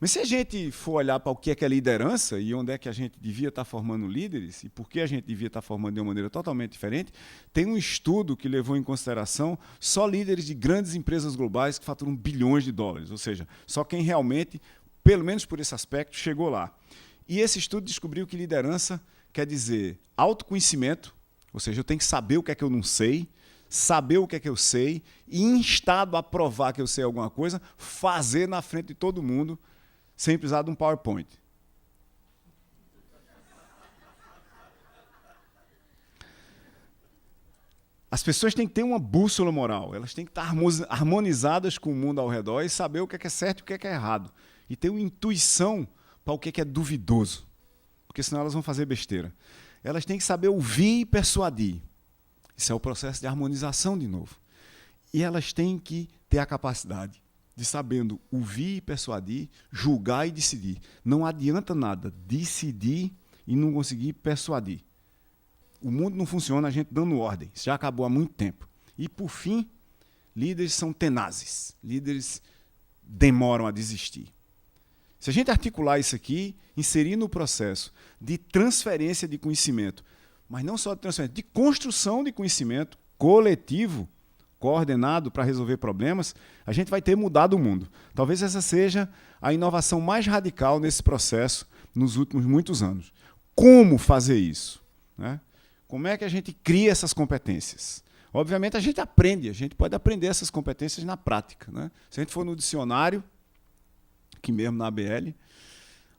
Mas se a gente for olhar para o que é liderança e onde é que a gente devia estar formando líderes e por que a gente devia estar formando de uma maneira totalmente diferente, tem um estudo que levou em consideração só líderes de grandes empresas globais que faturam bilhões de dólares, ou seja, só quem realmente, pelo menos por esse aspecto, chegou lá. E esse estudo descobriu que liderança quer dizer autoconhecimento, ou seja, eu tenho que saber o que é que eu não sei, saber o que é que eu sei e, em estado a provar que eu sei alguma coisa, fazer na frente de todo mundo, sem precisar de um PowerPoint. As pessoas têm que ter uma bússola moral, elas têm que estar harmonizadas com o mundo ao redor e saber o que é certo e o que é errado. E ter uma intuição para o que é duvidoso, porque senão elas vão fazer besteira. Elas têm que saber ouvir e persuadir. Isso é o processo de harmonização de novo. E elas têm que ter a capacidade de, sabendo ouvir e persuadir, julgar e decidir. Não adianta nada decidir e não conseguir persuadir. O mundo não funciona a gente dando ordem. Isso já acabou há muito tempo. E, por fim, líderes são tenazes. Líderes demoram a desistir. Se a gente articular isso aqui, inserir no processo de transferência de conhecimento, mas não só de transferência, de construção de conhecimento coletivo, coordenado para resolver problemas, a gente vai ter mudado o mundo. Talvez essa seja a inovação mais radical nesse processo nos últimos muitos anos. Como fazer isso? Né? Como é que a gente cria essas competências? Obviamente, a gente pode aprender essas competências na prática. Né? Se a gente for no dicionário, aqui mesmo na ABL,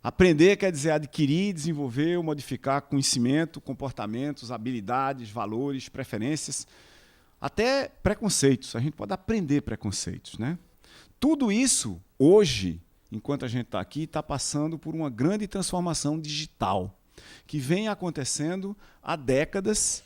aprender quer dizer adquirir, desenvolver ou modificar conhecimento, comportamentos, habilidades, valores, preferências, até preconceitos. A gente pode aprender preconceitos. Né? Tudo isso, hoje, enquanto a gente está aqui, está passando por uma grande transformação digital, que vem acontecendo há décadas,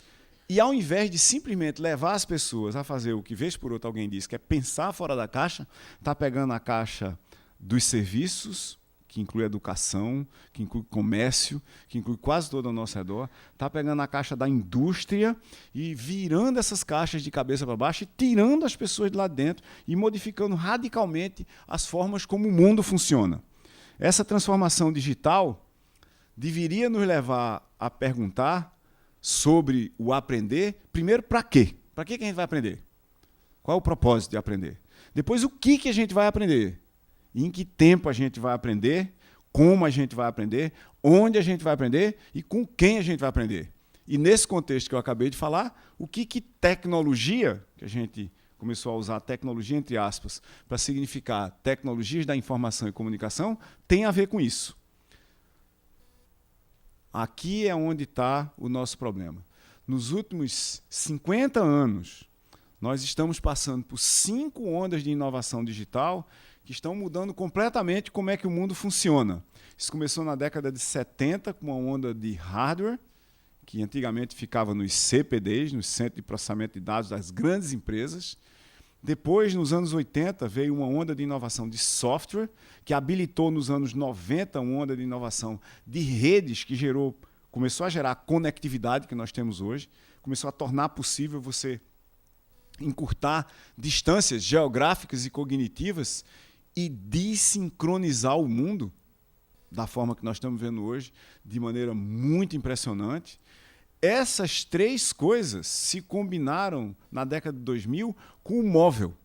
e ao invés de simplesmente levar as pessoas a fazer o que, vez por outra, alguém diz, que é pensar fora da caixa, está pegando a caixa dos serviços, que inclui educação, que inclui comércio, que inclui quase todo ao nosso redor, está pegando a caixa da indústria e virando essas caixas de cabeça para baixo e tirando as pessoas de lá dentro e modificando radicalmente as formas como o mundo funciona. Essa transformação digital deveria nos levar a perguntar sobre o aprender, primeiro, para quê? Para que a gente vai aprender? Qual é o propósito de aprender? Depois, o que a gente vai aprender? Em que tempo a gente vai aprender, como a gente vai aprender, onde a gente vai aprender e com quem a gente vai aprender. E nesse contexto que eu acabei de falar, o que tecnologia, que a gente começou a usar tecnologia entre aspas, para significar tecnologias da informação e comunicação, tem a ver com isso. Aqui é onde está o nosso problema. Nos últimos 50 anos, nós estamos passando por 5 ondas de inovação digital que estão mudando completamente como é que o mundo funciona. Isso começou na década de 70 com uma onda de hardware, que antigamente ficava nos CPDs, nos Centros de Processamento de Dados das grandes empresas. Depois, nos anos 80, veio uma onda de inovação de software, que habilitou nos anos 90 uma onda de inovação de redes, que começou a gerar a conectividade que nós temos hoje, começou a tornar possível você encurtar distâncias geográficas e cognitivas e desincronizar o mundo da forma que nós estamos vendo hoje, de maneira muito impressionante. Essas 3 coisas se combinaram na década de 2000 com o móvel,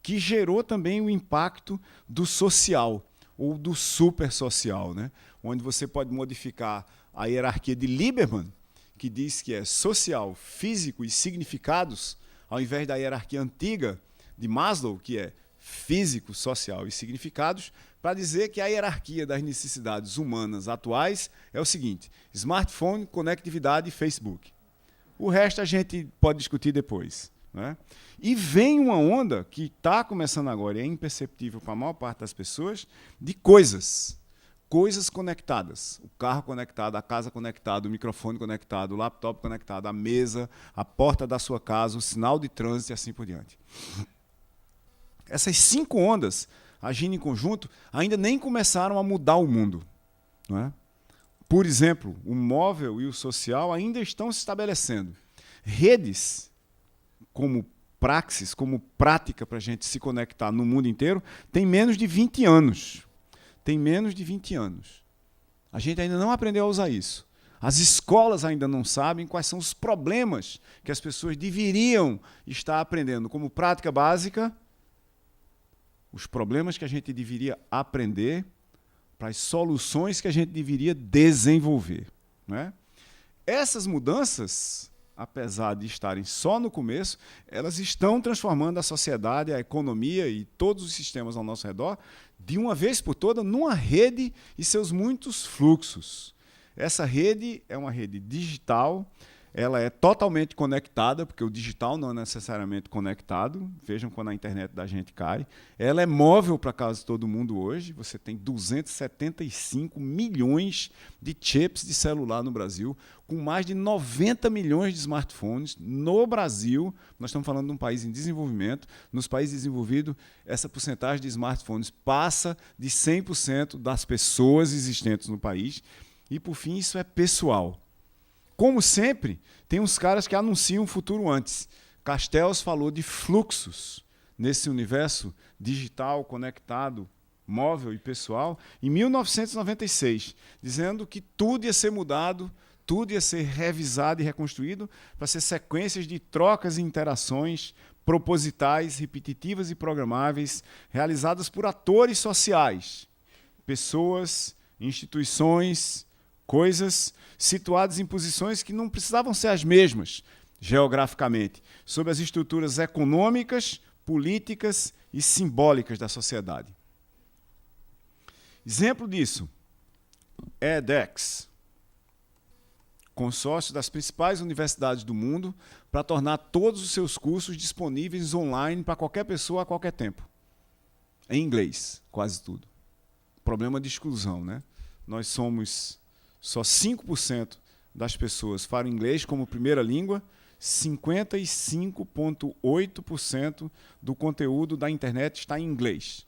que gerou também o impacto do social, ou do super social, né? Onde você pode modificar a hierarquia de Lieberman, que diz que é social, físico e significados, ao invés da hierarquia antiga de Maslow, que é físico, social e significados, para dizer que a hierarquia das necessidades humanas atuais é o seguinte: smartphone, conectividade e Facebook. O resto a gente pode discutir depois. Né? E vem uma onda que está começando agora e é imperceptível para a maior parte das pessoas, de coisas. Coisas conectadas. O carro conectado, a casa conectada, o microfone conectado, o laptop conectado, a mesa, a porta da sua casa, o sinal de trânsito e assim por diante. Essas 5 ondas, agindo em conjunto, ainda nem começaram a mudar o mundo. Não é? Por exemplo, o móvel e o social ainda estão se estabelecendo. Redes, como praxis, como prática para a gente se conectar no mundo inteiro, tem menos de 20 anos. tem menos de 20 anos. A gente ainda não aprendeu a usar isso. As escolas ainda não sabem quais são os problemas que as pessoas deveriam estar aprendendo como prática básica, os problemas que a gente deveria aprender para as soluções que a gente deveria desenvolver, né? Essas mudanças, apesar de estarem só no começo, elas estão transformando a sociedade, a economia e todos os sistemas ao nosso redor, de uma vez por todas, numa rede e seus muitos fluxos. Essa rede é uma rede digital, ela é totalmente conectada, porque o digital não é necessariamente conectado. Vejam quando a internet da gente cai. Ela é móvel para quase todo mundo hoje. Você tem 275 milhões de chips de celular no Brasil, com mais de 90 milhões de smartphones no Brasil. Nós estamos falando de um país em desenvolvimento. Nos países desenvolvidos, essa porcentagem de smartphones passa de 100% das pessoas existentes no país. E, por fim, isso é pessoal. Como sempre, tem uns caras que anunciam o futuro antes. Castells falou de fluxos nesse universo digital, conectado, móvel e pessoal, em 1996, dizendo que tudo ia ser mudado, tudo ia ser revisado e reconstruído para ser sequências de trocas e interações propositais, repetitivas e programáveis, realizadas por atores sociais, pessoas, instituições, coisas situadas em posições que não precisavam ser as mesmas geograficamente, sob as estruturas econômicas, políticas e simbólicas da sociedade. Exemplo disso, edX, consórcio das principais universidades do mundo para tornar todos os seus cursos disponíveis online para qualquer pessoa a qualquer tempo. Em inglês, quase tudo. Problema de exclusão, né? Nós somos só 5% das pessoas falam inglês como primeira língua, 55,8% do conteúdo da internet está em inglês.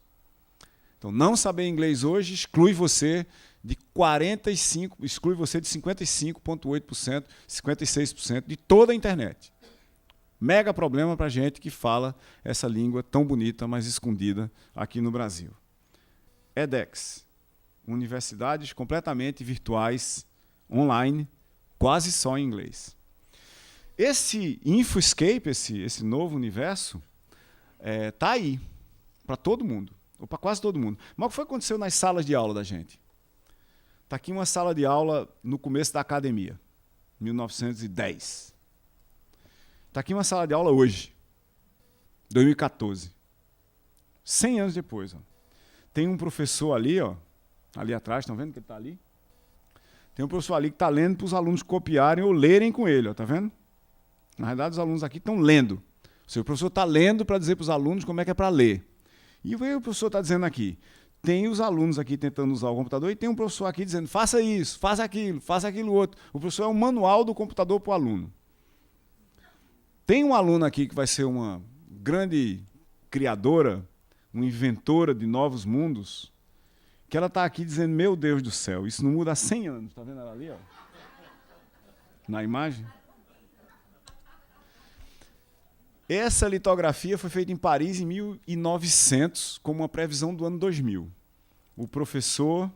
Então, não saber inglês hoje exclui você de 55,8%, 56% de toda a internet. Mega problema para a gente que fala essa língua tão bonita, mas escondida aqui no Brasil. edX. Universidades completamente virtuais, online, quase só em inglês. Esse Infoscape, esse novo universo, está aí, para todo mundo, ou para quase todo mundo. Mas o que foi que aconteceu nas salas de aula da gente? Está aqui uma sala de aula no começo da academia, 1910. Está aqui uma sala de aula hoje, 2014. 100 anos depois. Ó. Tem um professor ali, ó, ali atrás, estão vendo que ele está ali? Tem um professor ali que está lendo para os alunos copiarem ou lerem com ele, está vendo? Na verdade, os alunos aqui estão lendo. Ou seja, o professor está lendo para dizer para os alunos como é que é para ler. E o professor está dizendo aqui, tem os alunos aqui tentando usar o computador e tem um professor aqui dizendo, faça isso, faça aquilo outro. O professor é um manual do computador para o aluno. Tem um aluno aqui que vai ser uma grande criadora, uma inventora de novos mundos, que ela está aqui dizendo, meu Deus do céu, isso não muda há 100 anos. Está vendo ela ali? Ó? Na imagem? Essa litografia foi feita em Paris em 1900, como uma previsão do ano 2000. O professor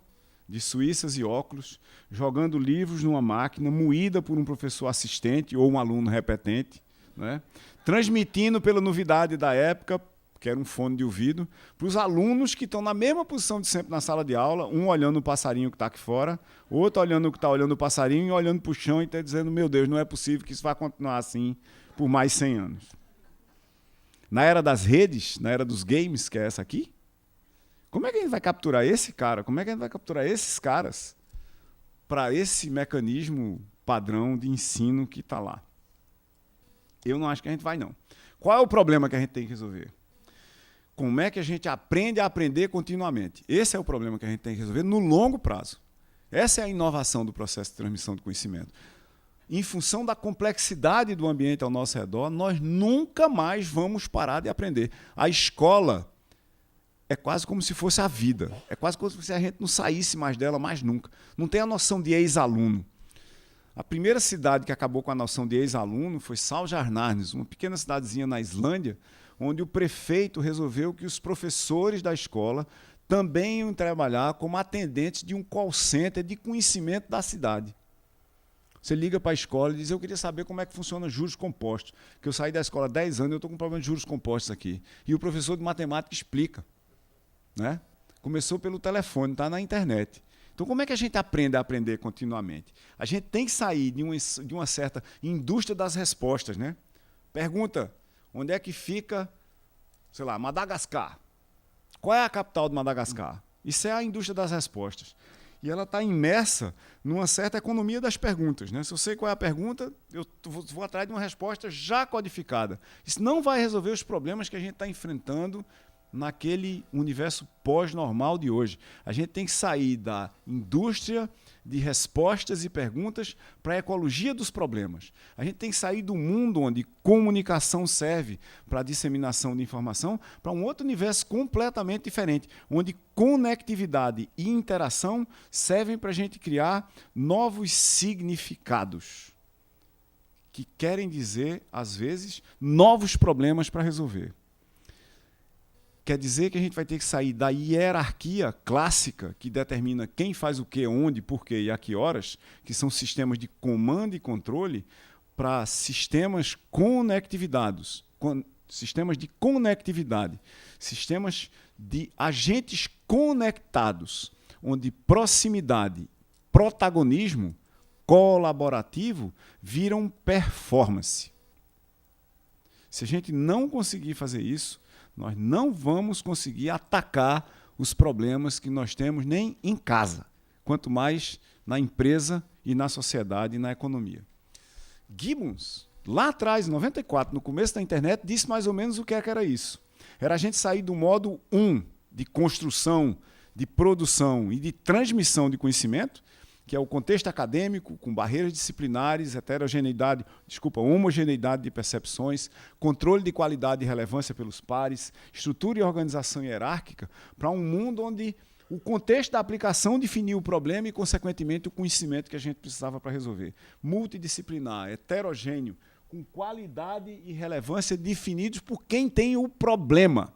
de suíças e óculos, jogando livros numa máquina, moída por um professor assistente ou um aluno repetente, né? Transmitindo pela novidade da época, que era um fone de ouvido, para os alunos que estão na mesma posição de sempre na sala de aula, um olhando o passarinho que está aqui fora, outro olhando o que está olhando o passarinho e olhando para o chão e está dizendo, meu Deus, não é possível que isso vá continuar assim por mais 100 anos. Na era das redes, na era dos games, que é essa aqui, como é que a gente vai capturar esse cara? Como é que a gente vai capturar esses caras para esse mecanismo padrão de ensino que está lá? Eu não acho que a gente vai, não. Qual é o problema que a gente tem que resolver? Como é que a gente aprende a aprender continuamente? Esse é o problema que a gente tem que resolver no longo prazo. Essa é a inovação do processo de transmissão do conhecimento. Em função da complexidade do ambiente ao nosso redor, nós nunca mais vamos parar de aprender. A escola é quase como se fosse a vida. É quase como se a gente não saísse mais dela mais nunca. Não tem a noção de ex-aluno. A primeira cidade que acabou com a noção de ex-aluno foi Saljarnarnes, uma pequena cidadezinha na Islândia, onde o prefeito resolveu que os professores da escola também iam trabalhar como atendentes de um call center de conhecimento da cidade. Você liga para a escola e diz, eu queria saber como é que funciona juros compostos, que eu saí da escola há 10 anos e eu estou com problema de juros compostos aqui. E o professor de matemática explica. Né? Começou pelo telefone, está na internet. Então, como é que a gente aprende a aprender continuamente? A gente tem que sair de uma certa indústria das respostas. Né? Pergunta, onde é que fica, sei lá, Madagascar? Qual é a capital de Madagascar? Isso é a indústria das respostas. E ela está imersa numa certa economia das perguntas. Né? Se eu sei qual é a pergunta, eu vou atrás de uma resposta já codificada. Isso não vai resolver os problemas que a gente está enfrentando naquele universo pós-normal de hoje. A gente tem que sair da indústria de respostas e perguntas para a ecologia dos problemas. A gente tem que sair do mundo onde comunicação serve para a disseminação de informação para um outro universo completamente diferente, onde conectividade e interação servem para a gente criar novos significados que querem dizer, às vezes, novos problemas para resolver. Quer dizer que a gente vai ter que sair da hierarquia clássica que determina quem faz o que, onde, por quê e a que horas, que são sistemas de comando e controle, para sistemas conectivizados, sistemas de conectividade, sistemas de agentes conectados, onde proximidade, protagonismo colaborativo viram performance. Se a gente não conseguir fazer isso, nós não vamos conseguir atacar os problemas que nós temos nem em casa, quanto mais na empresa e na sociedade e na economia. Gibbons, lá atrás, em 94, no começo da internet, disse mais ou menos o que era isso. Era a gente sair do modo 1 de construção, de produção e de transmissão de conhecimento, que é o contexto acadêmico, com barreiras disciplinares, homogeneidade de percepções, controle de qualidade e relevância pelos pares, estrutura e organização hierárquica, para um mundo onde o contexto da aplicação definiu o problema e, consequentemente, o conhecimento que a gente precisava para resolver. Multidisciplinar, heterogêneo, com qualidade e relevância definidos por quem tem o problema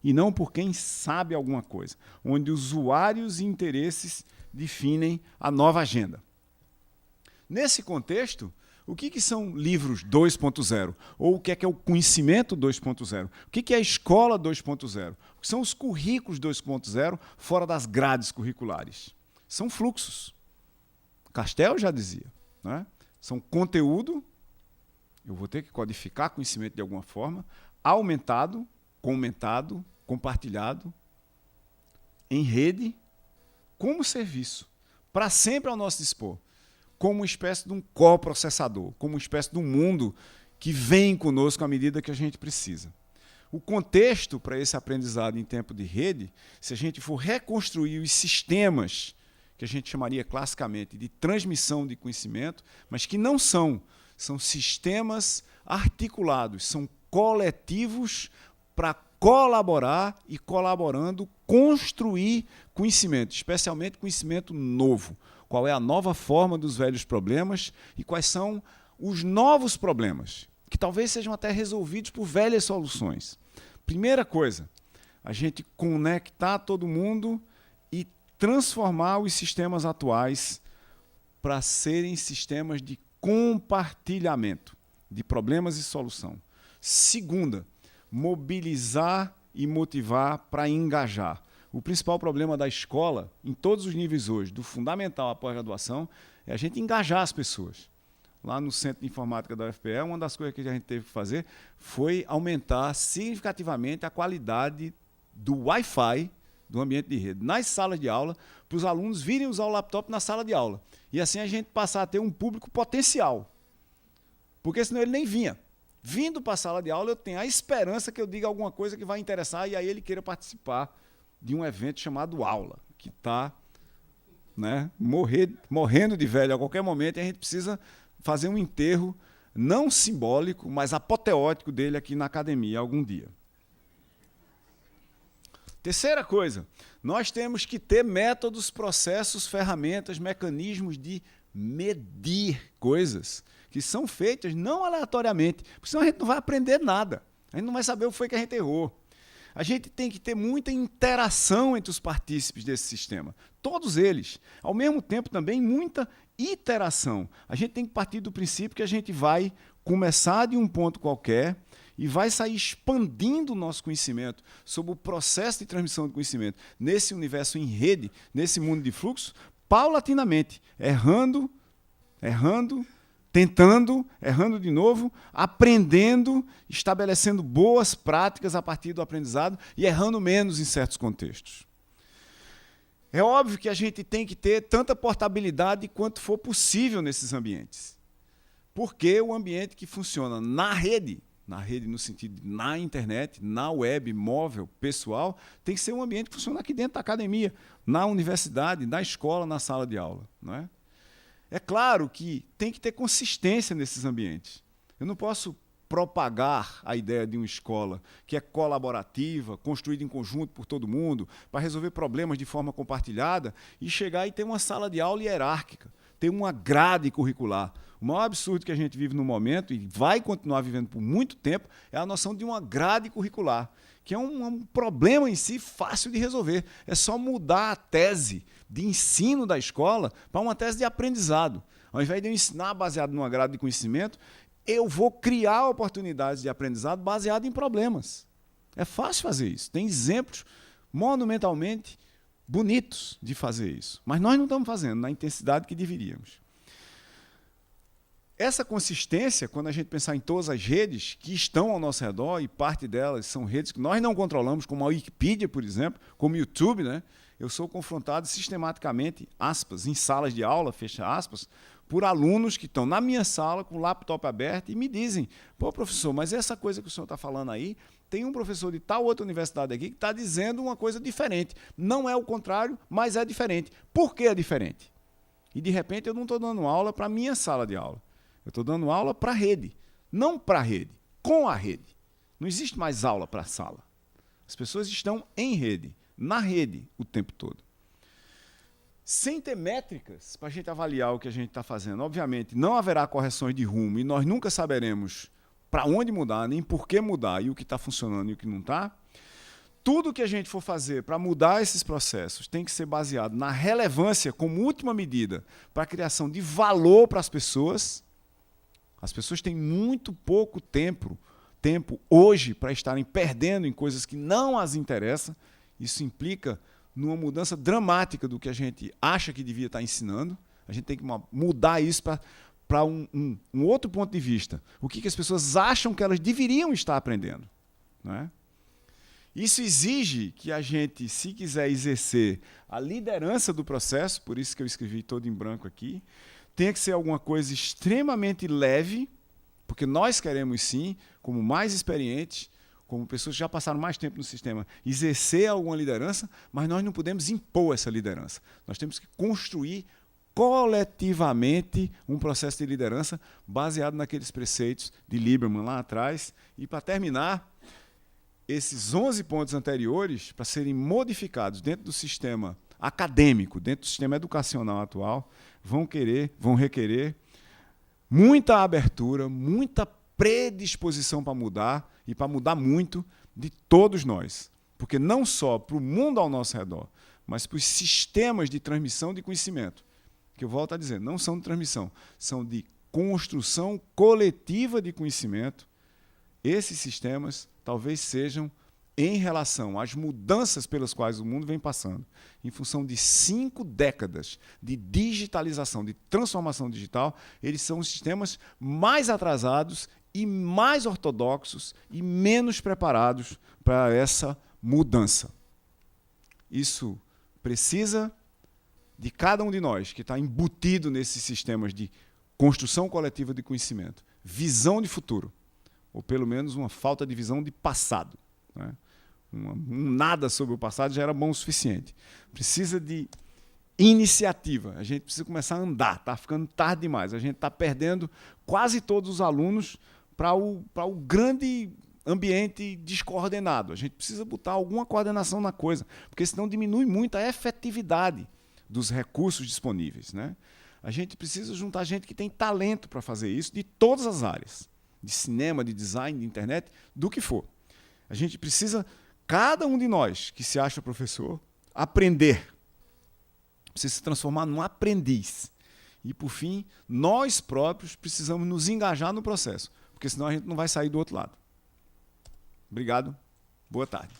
e não por quem sabe alguma coisa, onde usuários e interesses definem a nova agenda. Nesse contexto, o que são livros 2.0? Ou o que é o conhecimento 2.0? O que é a escola 2.0? O que são os currículos 2.0 fora das grades curriculares? São fluxos. Castel já dizia. Né? São conteúdo, eu vou ter que codificar conhecimento de alguma forma, aumentado, comentado, compartilhado, em rede, como serviço, para sempre ao nosso dispor, como uma espécie de um coprocessador, como uma espécie de um mundo que vem conosco à medida que a gente precisa. O contexto para esse aprendizado em tempo de rede, se a gente for reconstruir os sistemas que a gente chamaria classicamente de transmissão de conhecimento, mas que não são sistemas articulados, são coletivos para colaborar e, colaborando, construir conhecimento, especialmente conhecimento novo. Qual é a nova forma dos velhos problemas e quais são os novos problemas, que talvez sejam até resolvidos por velhas soluções. Primeira coisa, a gente conectar todo mundo e transformar os sistemas atuais para serem sistemas de compartilhamento de problemas e solução. Segunda, mobilizar e motivar para engajar. O principal problema da escola, em todos os níveis hoje, do fundamental à pós-graduação, é a gente engajar as pessoas. Lá no Centro de Informática da UFPE, uma das coisas que a gente teve que fazer foi aumentar significativamente a qualidade do Wi-Fi do ambiente de rede nas salas de aula, para os alunos virem usar o laptop na sala de aula. E assim a gente passar a ter um público potencial. Porque senão ele nem vinha. Vindo para a sala de aula, eu tenho a esperança que eu diga alguma coisa que vai interessar e aí ele queira participar de um evento chamado aula, que está, né, morrendo de velho a qualquer momento, e a gente precisa fazer um enterro não simbólico, mas apoteótico dele aqui na academia algum dia. Terceira coisa, nós temos que ter métodos, processos, ferramentas, mecanismos de medir coisas que são feitas não aleatoriamente, porque senão a gente não vai aprender nada, a gente não vai saber o que foi que a gente errou. A gente tem que ter muita interação entre os partícipes desse sistema, todos eles. Ao mesmo tempo, também, muita iteração. A gente tem que partir do princípio que a gente vai começar de um ponto qualquer e vai sair expandindo o nosso conhecimento sobre o processo de transmissão de conhecimento nesse universo em rede, nesse mundo de fluxo, paulatinamente, errando, tentando, errando de novo, aprendendo, estabelecendo boas práticas a partir do aprendizado e errando menos em certos contextos. É óbvio que a gente tem que ter tanta portabilidade quanto for possível nesses ambientes. Porque o ambiente que funciona na rede no sentido de na internet, na web, móvel, pessoal, tem que ser um ambiente que funciona aqui dentro da academia, na universidade, na escola, na sala de aula. Não é? É claro que tem que ter consistência nesses ambientes. Eu não posso propagar a ideia de uma escola que é colaborativa, construída em conjunto por todo mundo, para resolver problemas de forma compartilhada, e chegar e ter uma sala de aula hierárquica, ter uma grade curricular. O maior absurdo que a gente vive no momento, e vai continuar vivendo por muito tempo, é a noção de uma grade curricular, que é um problema em si fácil de resolver. É só mudar a tese de ensino da escola para uma tese de aprendizado. Ao invés de eu ensinar baseado numa grade de conhecimento, eu vou criar oportunidades de aprendizado baseado em problemas. É fácil fazer isso. Tem exemplos monumentalmente bonitos de fazer isso. Mas nós não estamos fazendo na intensidade que deveríamos. Essa consistência, quando a gente pensar em todas as redes que estão ao nosso redor, e parte delas são redes que nós não controlamos, como a Wikipedia, por exemplo, como o YouTube, né? Eu sou confrontado sistematicamente, aspas, em salas de aula, fecha aspas, por alunos que estão na minha sala com o laptop aberto e me dizem: pô, professor, mas essa coisa que o senhor está falando aí, tem um professor de tal outra universidade aqui que está dizendo uma coisa diferente. Não é o contrário, mas é diferente. Por que é diferente? E, de repente, eu não estou dando aula para a minha sala de aula. Eu estou dando aula para a rede. Não para a rede, com a rede. Não existe mais aula para a sala. As pessoas estão em rede, na rede, o tempo todo. Sem ter métricas para a gente avaliar o que a gente está fazendo, obviamente, não haverá correções de rumo e nós nunca saberemos para onde mudar, nem por que mudar e o que está funcionando e o que não está. Tudo que a gente for fazer para mudar esses processos tem que ser baseado na relevância como última medida para a criação de valor para as pessoas. As pessoas têm muito pouco tempo hoje para estarem perdendo em coisas que não as interessam. Isso implica numa mudança dramática do que a gente acha que devia estar ensinando. A gente tem que mudar isso para um outro ponto de vista. O que as pessoas acham que elas deveriam estar aprendendo. Não é? Isso exige que a gente, se quiser exercer a liderança do processo, por isso que eu escrevi todo em branco aqui, tenha que ser alguma coisa extremamente leve, porque nós queremos sim, como mais experientes, como pessoas que já passaram mais tempo no sistema, exercer alguma liderança, mas nós não podemos impor essa liderança. Nós temos que construir coletivamente um processo de liderança baseado naqueles preceitos de Lieberman lá atrás. E, para terminar, esses 11 pontos anteriores, para serem modificados dentro do sistema acadêmico, dentro do sistema educacional atual, vão requerer muita abertura, muita predisposição para mudar, e para mudar muito, de todos nós. Porque não só para o mundo ao nosso redor, mas para os sistemas de transmissão de conhecimento, que eu volto a dizer, não são de transmissão, são de construção coletiva de conhecimento. Esses sistemas talvez sejam, em relação às mudanças pelas quais o mundo vem passando, em função de 5 décadas de digitalização, de transformação digital, eles são os sistemas mais atrasados e mais ortodoxos e menos preparados para essa mudança. Isso precisa de cada um de nós que está embutido nesses sistemas de construção coletiva de conhecimento, visão de futuro, ou pelo menos uma falta de visão de passado. Né? Um nada sobre o passado já era bom o suficiente. Precisa de iniciativa. A gente precisa começar a andar. Está ficando tarde demais. A gente está perdendo quase todos os alunos para o grande ambiente descoordenado. A gente precisa botar alguma coordenação na coisa, porque senão diminui muito a efetividade dos recursos disponíveis. Né? A gente precisa juntar gente que tem talento para fazer isso, de todas as áreas, de cinema, de design, de internet, do que for. A gente precisa cada um de nós que se acha professor, aprender. Precisa se transformar num aprendiz. E, por fim, nós próprios precisamos nos engajar no processo, porque senão a gente não vai sair do outro lado. Obrigado. Boa tarde.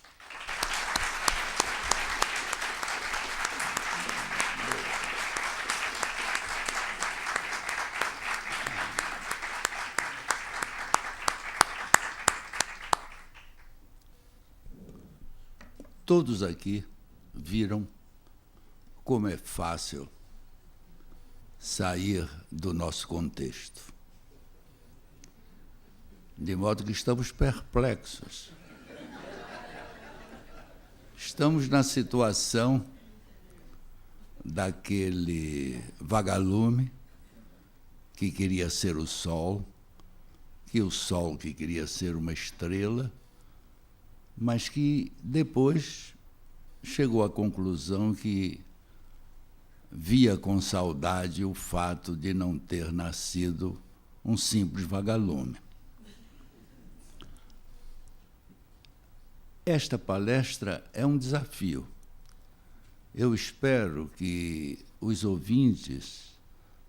Todos aqui viram como é fácil sair do nosso contexto. De modo que estamos perplexos. Estamos na situação daquele vagalume que queria ser o sol que queria ser uma estrela, mas que depois chegou à conclusão que via com saudade o fato de não ter nascido um simples vagalume. Esta palestra é um desafio. Eu espero que os ouvintes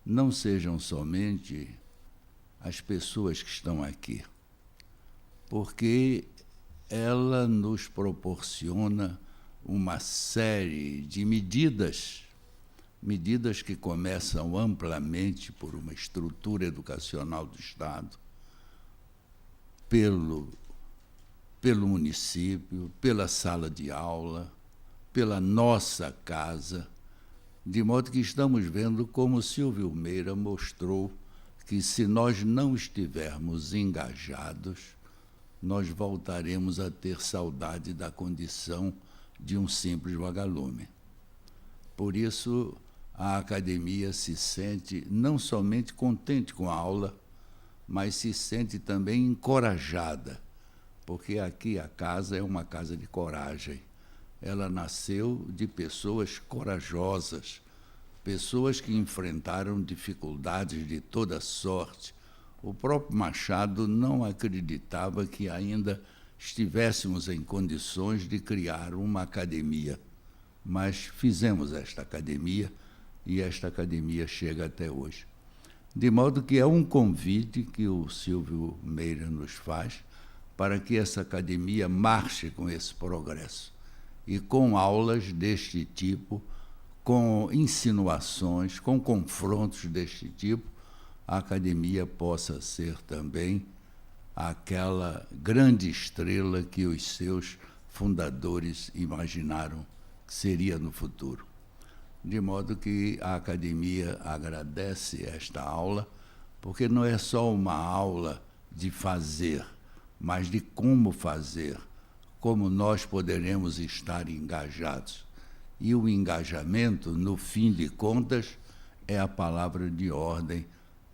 não sejam somente as pessoas que estão aqui, porque ela nos proporciona uma série de medidas que começam amplamente por uma estrutura educacional do Estado, pelo município, pela sala de aula, pela nossa casa, de modo que estamos vendo como Silvio Meira mostrou que, se nós não estivermos engajados, nós voltaremos a ter saudade da condição de um simples vagalume. Por isso, a academia se sente não somente contente com a aula, mas se sente também encorajada, porque aqui a casa é uma casa de coragem. Ela nasceu de pessoas corajosas, pessoas que enfrentaram dificuldades de toda sorte. O próprio Machado não acreditava que ainda estivéssemos em condições de criar uma academia, mas fizemos esta academia e esta academia chega até hoje. De modo que é um convite que o Silvio Meira nos faz para que essa academia marche com esse progresso e com aulas deste tipo, com insinuações, com confrontos deste tipo, a academia possa ser também aquela grande estrela que os seus fundadores imaginaram que seria no futuro. De modo que a academia agradece esta aula, porque não é só uma aula de fazer, mas de como fazer, como nós poderemos estar engajados. E o engajamento, no fim de contas, é a palavra de ordem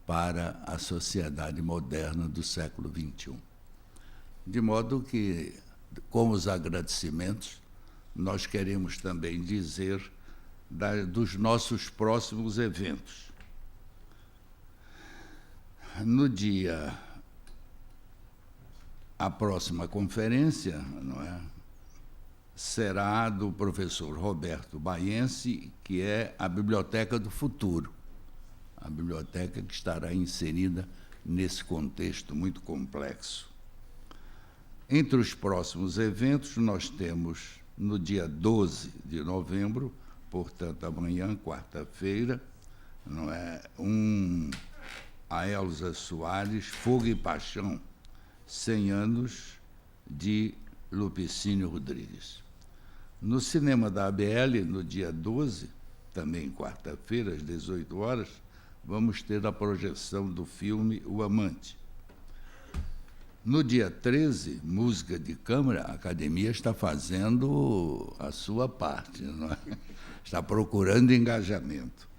para a sociedade moderna do século XXI. De modo que, com os agradecimentos, nós queremos também dizer dos nossos próximos eventos. A próxima conferência, não é, será do professor Roberto Baiense, que é a Biblioteca do Futuro, a biblioteca que estará inserida nesse contexto muito complexo. Entre os próximos eventos, nós temos, no dia 12 de novembro, portanto, amanhã, quarta-feira, não é, a Elza Soares, Fogo e Paixão, 100 anos de Lupicínio Rodrigues. No cinema da ABL, no dia 12, também quarta-feira, às 18 horas, vamos ter a projeção do filme O Amante. No dia 13, música de câmara, a academia está fazendo a sua parte, não é? Está procurando engajamento.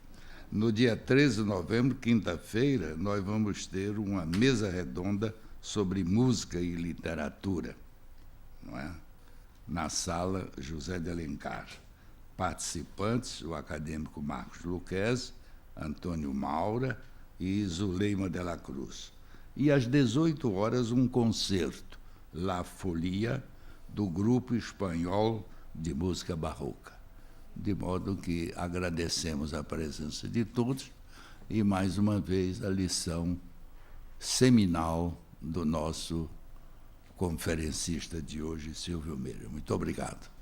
No dia 13 de novembro, quinta-feira, nós vamos ter uma mesa redonda sobre música e literatura, não é? Na sala José de Alencar. Participantes, o acadêmico Marcos Luquezzi, Antônio Maura e Zuleima de la Cruz. E às 18 horas, um concerto, La Folia, do Grupo Espanhol de Música Barroca. De modo que agradecemos a presença de todos e, mais uma vez, a lição seminal do nosso conferencista de hoje, Silvio Meira. Muito obrigado.